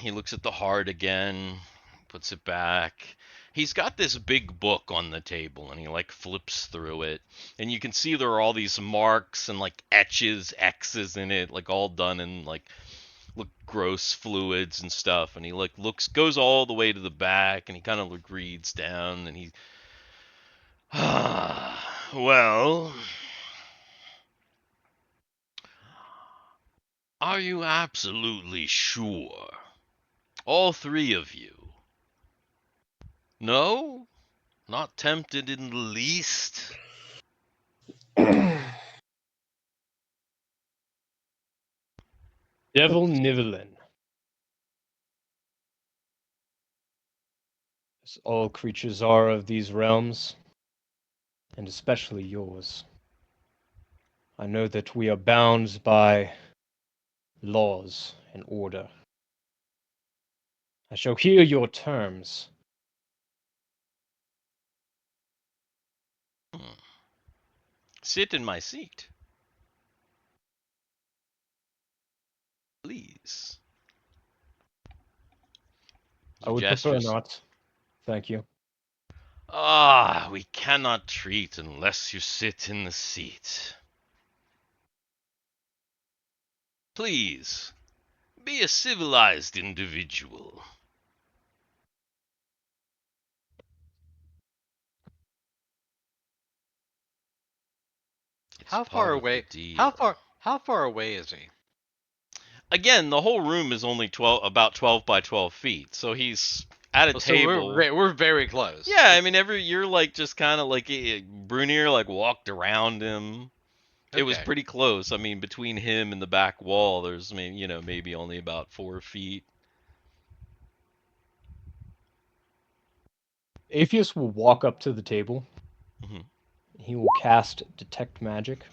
He looks at the heart again, puts it back. He's got this big book on the table and he flips through it. And you can see there are all these marks and etches, X's in it, all done in look gross fluids and stuff. And he goes all the way to the back and he kind of reads down and he well, are you absolutely sure? All three of you? No? Not tempted in the least? Devil Nivelin. As all creatures are of these realms, and especially yours. I know that we are bound by laws and order. I shall hear your terms. Sit in my seat. Please. I would prefer not. Thank you. We cannot treat unless you sit in the seat. Please, be a civilized individual. It's How part far of the away? deal. How far away is he? Again, the whole room is only about 12 by 12 feet, so he's at a So table. we're very close. Yeah, I mean, you're just kind of Brunyr walked around him. It was Okay. pretty close. I mean, between him and the back wall, there's maybe only about 4 feet. Aepheus will walk up to the table. Mhm. He will cast Detect Magic.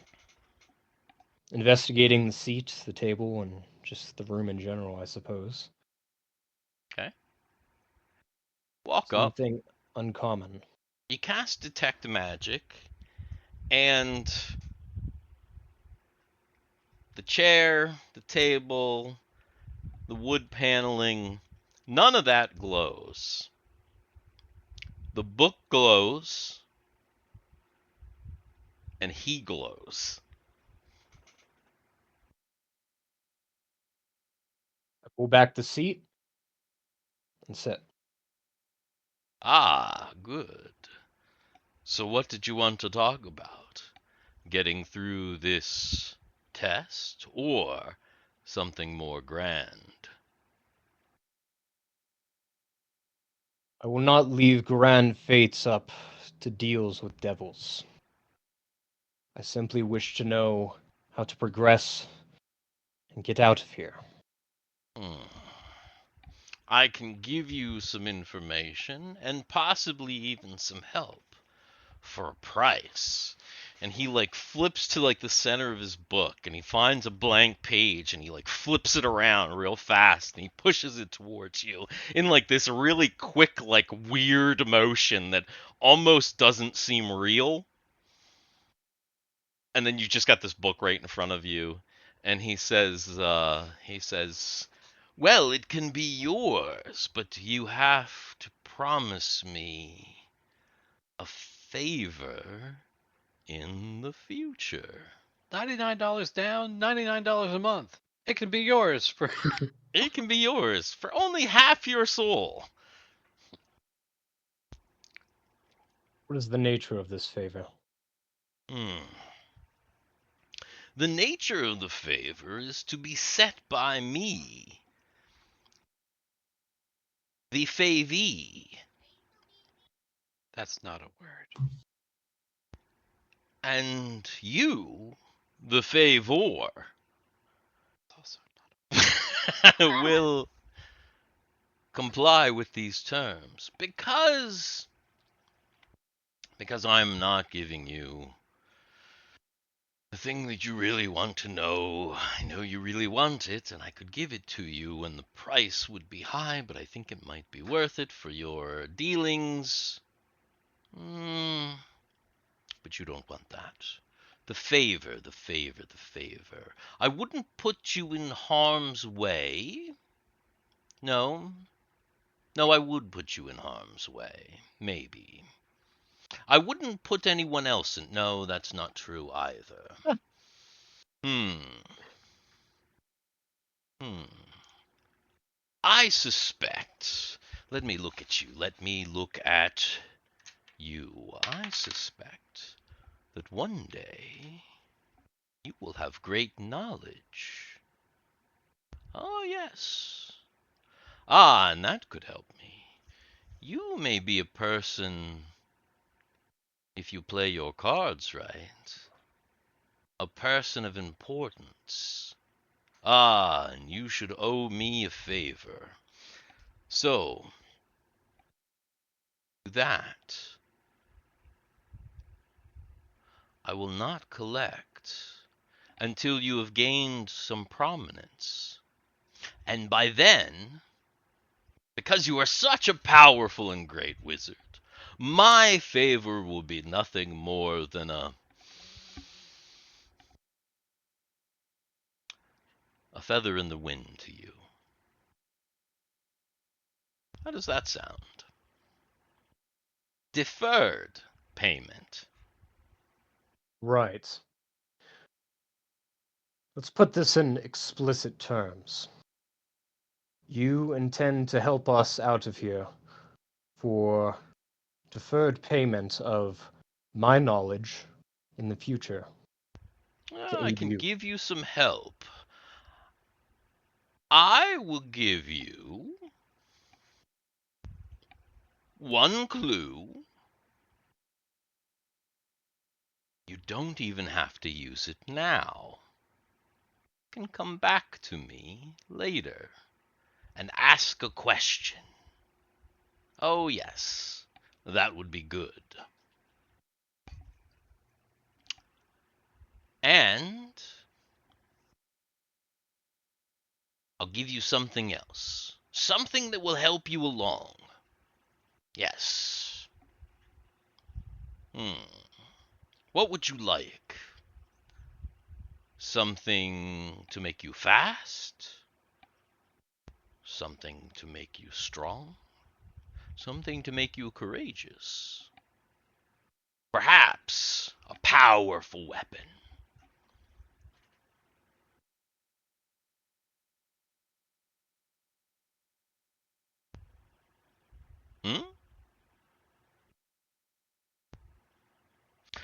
investigating the seat, the table, and just the room in general, I suppose. Okay. Walk up. Something uncommon. You cast Detect Magic, and the chair, the table, the wood paneling, none of that glows. The book glows, and he glows. I pull back the seat and sit. Ah, good. So what did you want to talk about? Getting through this test, or something more grand? I will not leave grand fates up to deals with devils. I simply wish to know how to progress and get out of here. Hmm. I can give you some information and possibly even some help for a price. And he like flips to like the center of his book and he finds a blank page and he like flips it around real fast and he pushes it towards you in like this really quick like weird motion that almost doesn't seem real. And then you just got this book right in front of you and he says, "Well, it can be yours, but you have to promise me a favor in the future." $99 down, $99 a month. It can be yours for. It can be yours for only half your soul. What is the nature of this favor? Hmm. The nature of the favor is to be set by me, the favee, That's not a word. and you, the favor, It's also not. will comply with these terms because I'm not giving you the thing that you really want to know. I know you really want it, and I could give it to you, and the price would be high, but I think it might be worth it for your dealings. But you don't want that. The favor, the favor, the favor. I wouldn't put you in harm's way. No. No, I would put you in harm's way. Maybe. I wouldn't put anyone else in. No, that's not true either. Hmm. Hmm. I suspect. Let me look at you. Let me look at you. I suspect that one day you will have great knowledge. Oh, yes. Ah, and that could help me. You may be a person, if you play your cards right, a person of importance. Ah, and you should owe me a favor. So, that I will not collect until you have gained some prominence. And by then, because you are such a powerful and great wizard, my favor will be nothing more than a feather in the wind to you. How does that sound? Deferred payment. Right. Let's put this in explicit terms. You intend to help us out of here for deferred payment of my knowledge in the future to I aid can you. give you some help. I will give you one clue. You don't even have to use it now. You can come back to me later and ask a question. Oh, yes, that would be good. And I'll give you something else. Something that will help you along. Yes. What would you like? Something to make you fast? Something to make you strong? Something to make you courageous? Perhaps a powerful weapon? Hmm?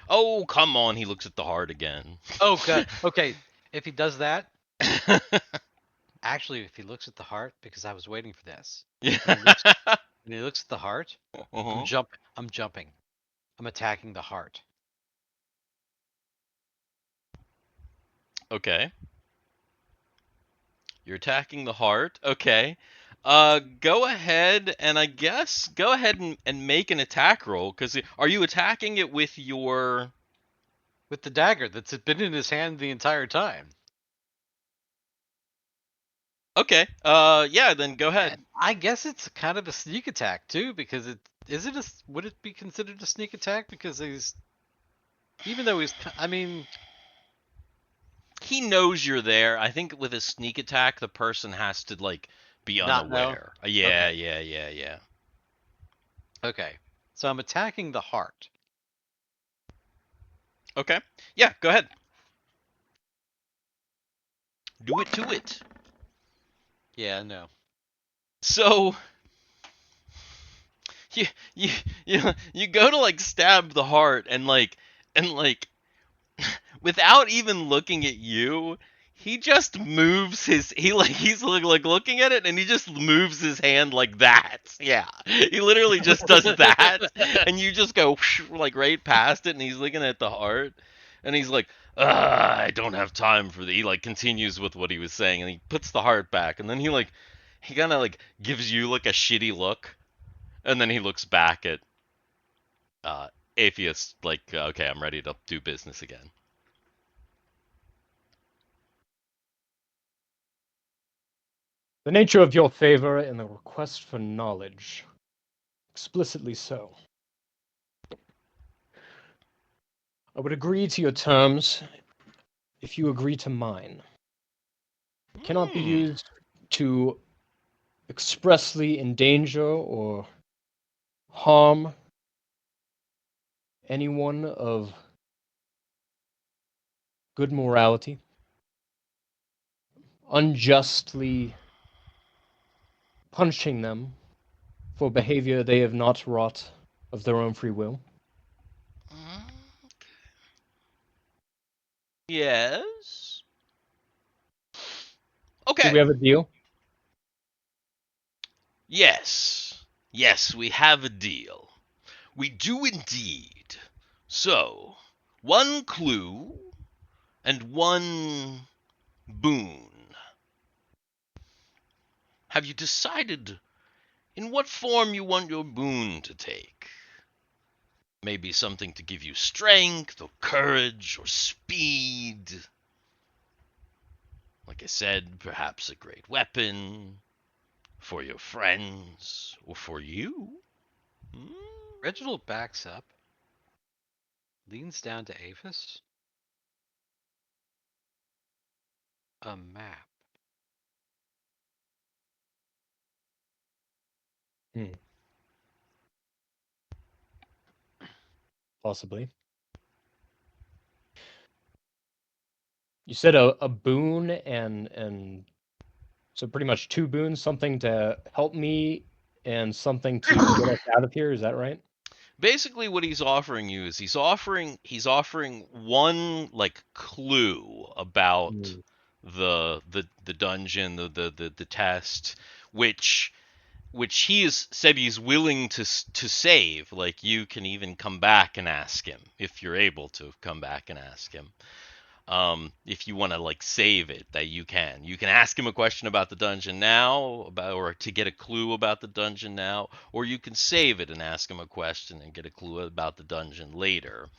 Oh, come on, he looks at the heart again. Oh god. Okay, if he does that, actually, if he looks at the heart, because I was waiting for this. Yeah. When he looks at the heart, Uh-huh. I'm jumping. I'm attacking the heart. Okay. You're attacking the heart. Okay. Go ahead and I guess go ahead and make an attack roll. Because are you attacking it with your... With the dagger that's been in his hand the entire time. Okay. Yeah, then go ahead. And I guess it's kind of a sneak attack too, because would it be considered a sneak attack because even though I mean, He knows you're there. I think with a sneak attack, the person has to, like, be not know. unaware. Yeah, Okay. yeah. Okay. So I'm attacking the heart. Okay. Yeah, go ahead. Do it to it. Yeah, no. So you you go to, like, stab the heart and like without even looking at you, he just moves he's like looking at it and he just moves his hand like that. Yeah. He literally just does that and you just go like right past it and he's looking at the heart and he's like, I don't have time for the he like continues with what he was saying and he puts the heart back and then he kind of like gives you like a shitty look and then he looks back at Aepheus like, okay, I'm ready to do business again. The nature of your favor and the request for knowledge. Explicitly so. I would agree to your terms if you agree to mine. It cannot be used to expressly endanger or harm anyone of good morality, unjustly punishing them for behavior they have not wrought of their own free will. Yes. Do Okay. we have a deal? Yes. Yes, we have a deal. We do indeed. So, one clue and one boon. Have you decided in what form you want your boon to take? Maybe something to give you strength or courage or speed. Like I said, perhaps a great weapon for your friends or for you. Hmm? Reginald backs up, leans down to Aphis. A map. Possibly. You said a boon and so pretty much two boons, something to help me and something to get us out of here, is that right? Basically what he's offering you is he's offering one like clue about Mm. the dungeon, the test, which he has said he's willing to save. Like, you can even come back and ask him if you're able to come back and ask him. If you want to like save it, that you can ask him a question about the dungeon now, about or to get a clue about the dungeon now, or you can save it and ask him a question and get a clue about the dungeon later.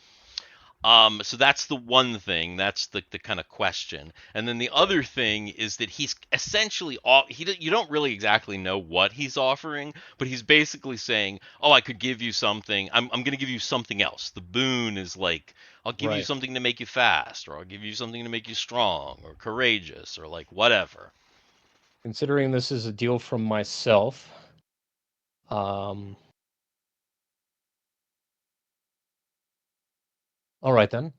So that's the one thing. That's the kind of question. And then the other thing is that he's essentially you don't really exactly know what he's offering, but he's basically saying, "Oh, I could give you something. I'm going to give you something else." The boon is like, "I'll give you Right. something to make you fast, or I'll give you something to make you strong or courageous or like whatever." Considering this is a deal from myself, um, all right then.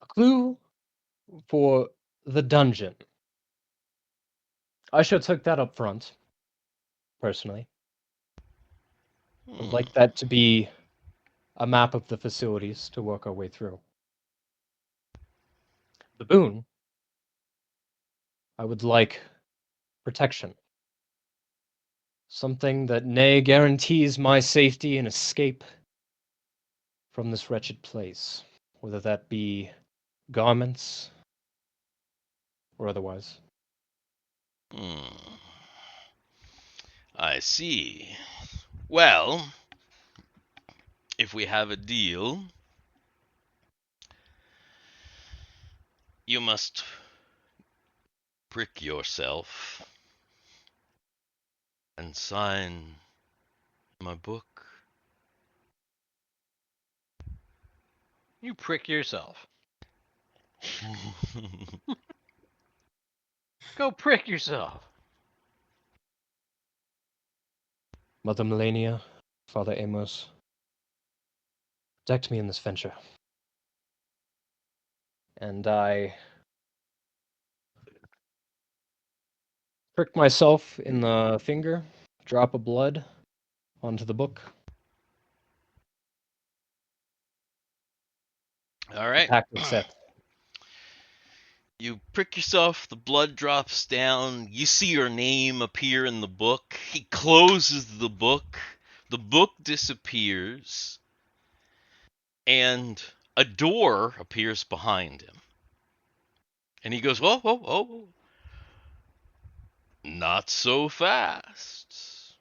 A clue for the dungeon. I should have took that up front, personally. I'd Hmm. like that to be a map of the facilities to work our way through. The boon, I would like protection. Something that nay guarantees my safety and escape from this wretched place, whether that be garments or otherwise. Hmm. I see. Well, if we have a deal, you must prick yourself and sign my book. You prick yourself. Go prick yourself. Mother Melania, Father Amos, protect me in this venture. And I prick myself in the finger, drop of blood onto the book. All The right. pact accepts. You prick yourself, the blood drops down, you see your name appear in the book. He closes the book disappears, and a door appears behind him. And he goes, "Whoa, whoa, whoa, not so fast.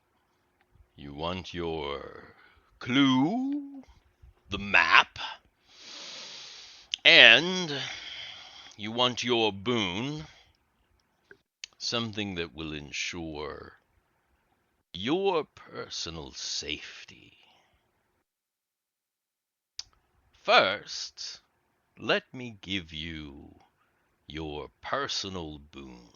You want your clue, the map, and you want your boon, something that will ensure your personal safety. First, let me give you your personal boon."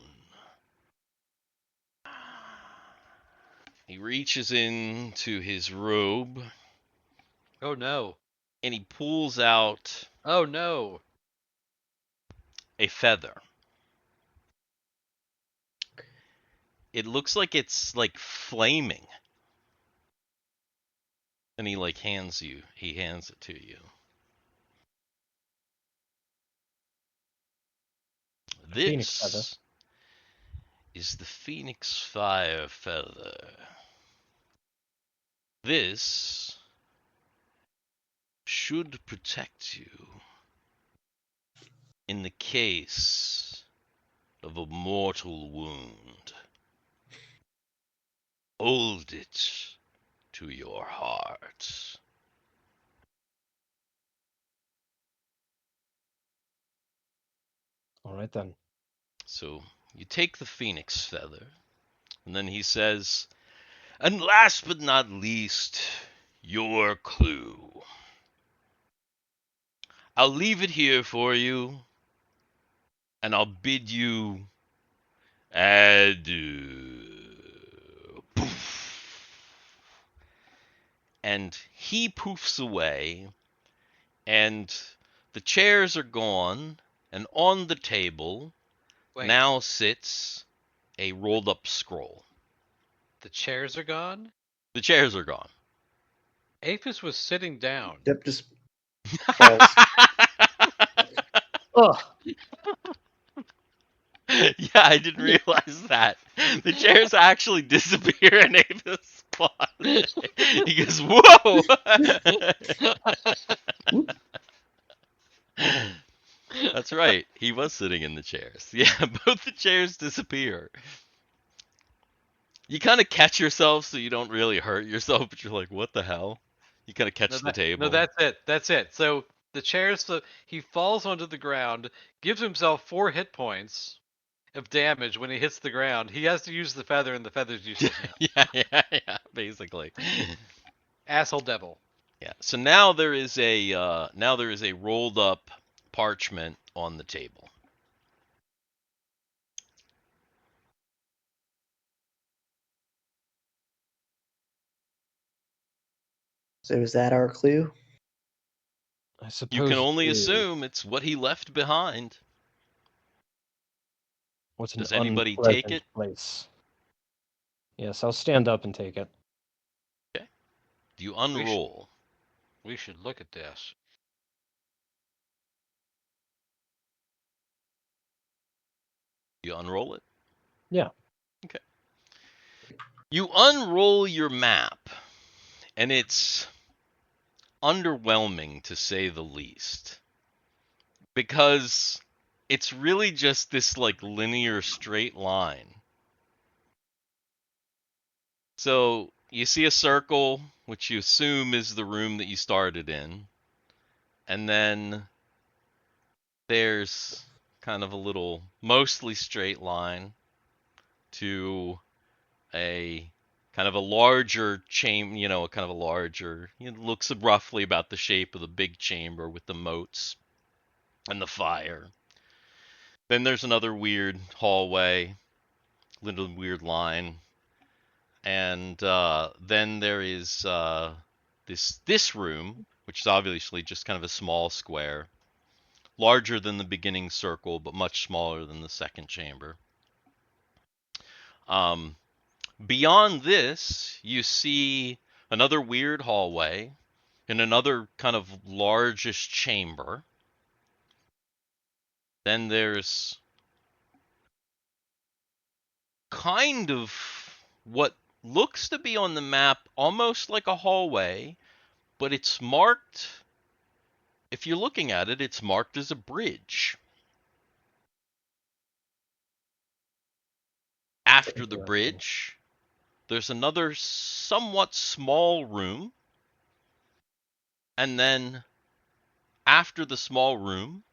He reaches into his robe Oh no. and he pulls out Oh no. a feather. It looks like it's like flaming. And he hands it to you. A phoenix feather. This is the Phoenix Fire Feather. This should protect you in the case of a mortal wound. Hold it to your heart. All right then. So you take the Phoenix Feather, and then he says, "And last but not least, your clue. I'll leave it here for you, and I'll bid you adieu." Poof. And he poofs away, and the chairs are gone, and on the table Wait. now sits a rolled up scroll. The chairs are gone? The chairs are gone. Aepheus was sitting down. Yep, just falls. Ugh. Yeah, I didn't realize that. The chairs actually disappear in Ava's spot. He goes, "Whoa!" That's right. He was sitting in the chairs. Yeah, both the chairs disappear. You kind of catch yourself so you don't really hurt yourself, but you're like, "What the hell?" You gotta catch the table. No, that's it. That's it. So the chairs, he falls onto the ground, gives himself 4 hit points of damage when he hits the ground. He has to use the feather, and the feather's useless now. yeah, basically. Asshole devil. Yeah. So now there is a rolled up parchment on the table. So is that our clue? I suppose You can it only is. assume it's what he left behind. What's an Does anybody take unpleasant it? place? Yes, I'll stand up and take it. Okay. Do you unroll? We should look at this. You unroll it? Yeah. Okay. You unroll your map, and it's underwhelming to say the least. Because it's really just this like linear straight line. So you see a circle, which you assume is the room that you started in. And then there's kind of a little mostly straight line to a kind of a larger chamber, kind of a larger, it looks roughly about the shape of the big chamber with the moats and the fire. Then there's another weird hallway, little weird line. And then there is this room, which is obviously just kind of a small square, larger than the beginning circle, but much smaller than the second chamber. Beyond this, you see another weird hallway in another kind of largish chamber. Then there's kind of what looks to be on the map almost like a hallway, but it's marked, if you're looking at it, it's marked as a bridge. After the bridge, there's another somewhat small room. And then after the small room,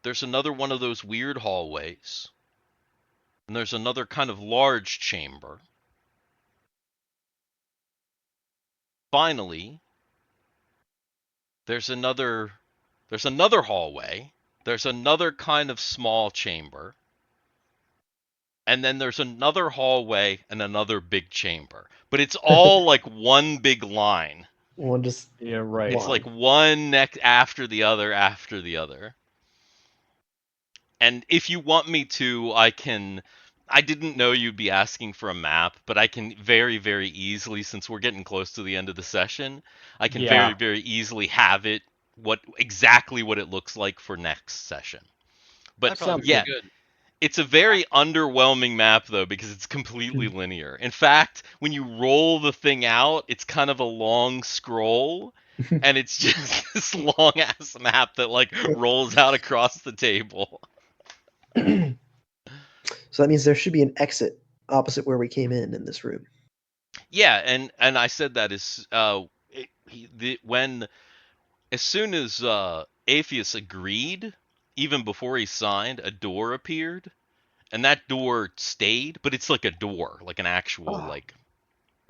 there's another one of those weird hallways. And there's another kind of large chamber. Finally, there's another hallway. There's another kind of small chamber. And then there's another hallway and another big chamber. But it's all like one big line. One just Yeah, right. It's like one next after the other after the other. And if you want me to, I didn't know you'd be asking for a map, but I can very, very easily, since we're getting close to the end of the session, I can very, very easily have it exactly what it looks like for next session. But yeah, good. it's a very underwhelming map though, because it's completely linear. In fact, when you roll the thing out, it's kind of a long scroll, and it's just this long ass map that like rolls out across the table. So that means there should be an exit opposite where we came in this room. Yeah, and I said that is when as soon as Aepheus agreed, even before he signed, a door appeared, and that door stayed, but it's like a door, like an actual like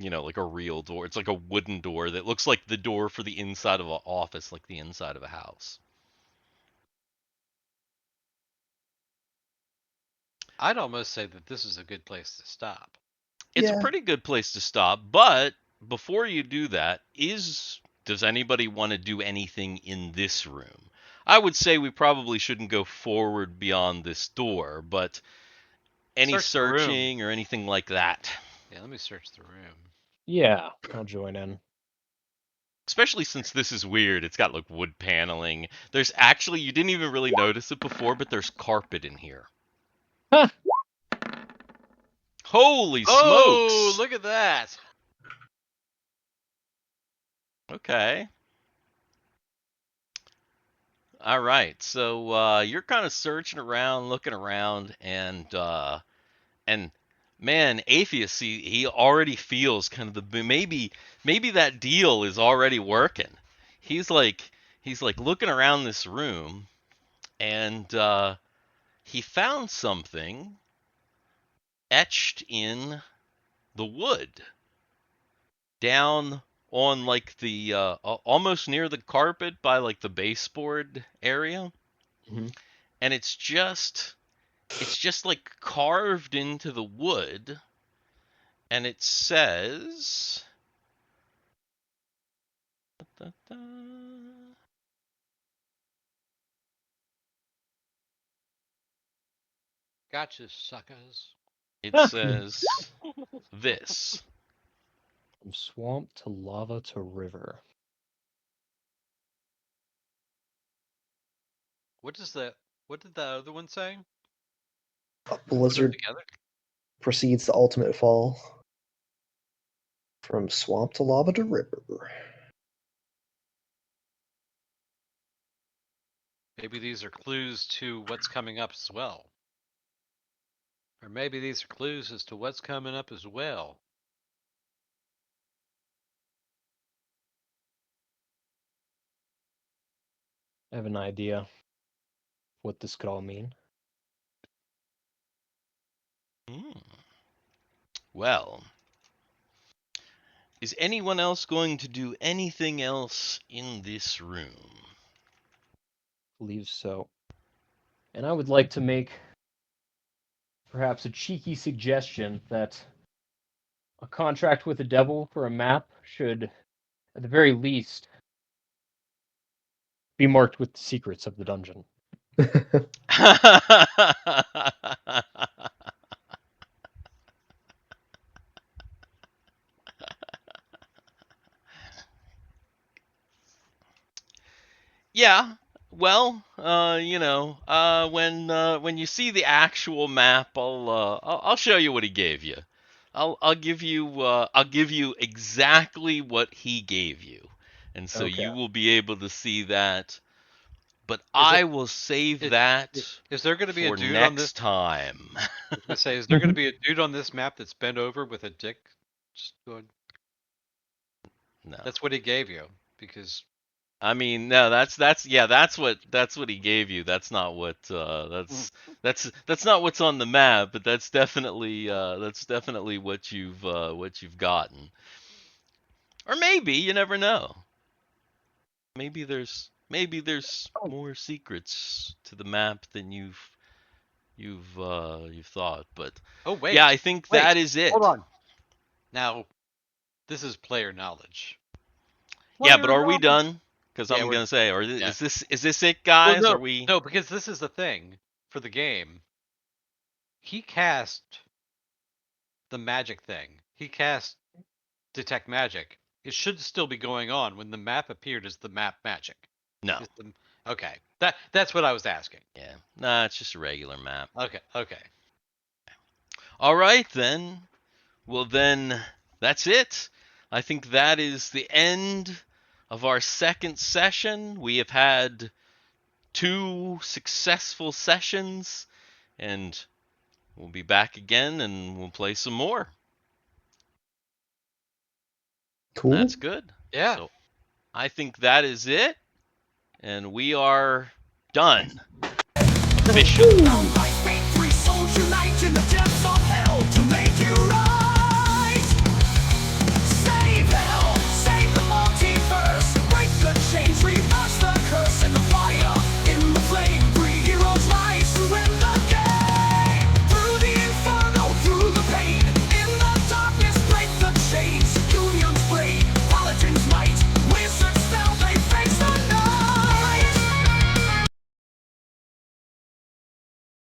a real door. It's like a wooden door that looks like the door for the inside of an office, like the inside of a house. I'd almost say that this is a good place to stop. It's Yeah. a pretty good place to stop, but before you do that, does anybody want to do anything in this room? I would say we probably shouldn't go forward beyond this door, but any searching or anything like that. Yeah, let me search the room. Yeah, I'll join in. Especially since this is weird. It's got like wood paneling. There's actually, you didn't even really notice it before, but there's carpet in here. Huh. Holy smokes! Oh, look at that! Okay. All right. So you're kind of searching around, looking around, and man, Aepheus, he already feels kind of maybe that deal is already working. He's like looking around this room, and he found something etched in the wood down on like the almost near the carpet by like the baseboard area. Mhm. And it's just like carved into the wood, and it says Gotcha, suckers. it says this. From swamp to lava to river. What did the other one say? A Put them blizzard together. precedes the ultimate fall. From swamp to lava to river. Maybe these are clues to what's coming up as well. Or maybe these are clues as to what's coming up as well. I have an idea what this could all mean. Well, is anyone else going to do anything else in this room? Believe so. And I would like to make perhaps a cheeky suggestion that a contract with the devil for a map should, at the very least, be marked with the secrets of the dungeon. Yeah. Well, when you see the actual map, I'll show you what he gave you. I'll give you exactly what he gave you, and so Okay. you will be able to see that. But Is I it- will save is- that Is there going to be a for dude on this? next time. I was gonna say, is there going to be a dude on this map that's bent over with a dick? Just going. No. That's what he gave you because I mean, no, that's what he gave you. That's not what that's not what's on the map, but that's definitely what you've gotten. Or maybe, you never know. Maybe there's more secrets to the map than you've thought, but oh wait, yeah, I think wait, that is it. hold on. Now, this is player knowledge. Yeah, but Player are we knowledge. done? Because Yeah, I'm we're- gonna say, or yeah. is this it, Well, guys? no, Are we? no, because this is the thing for the game. He cast the magic thing. He cast detect magic. It should still be going on when the map appeared as the map magic. No. Okay, that's what I was asking. Yeah. Nah, it's just a regular map. Okay. All right, then. Well, then, that's it. I think that is the end of our second session. We have had 2 successful sessions, and we'll be back again and we'll play some more. Cool. That's good. Yeah. So I think that is it, and we are done. Officially. Lightweight, 3 souls unite in the devil.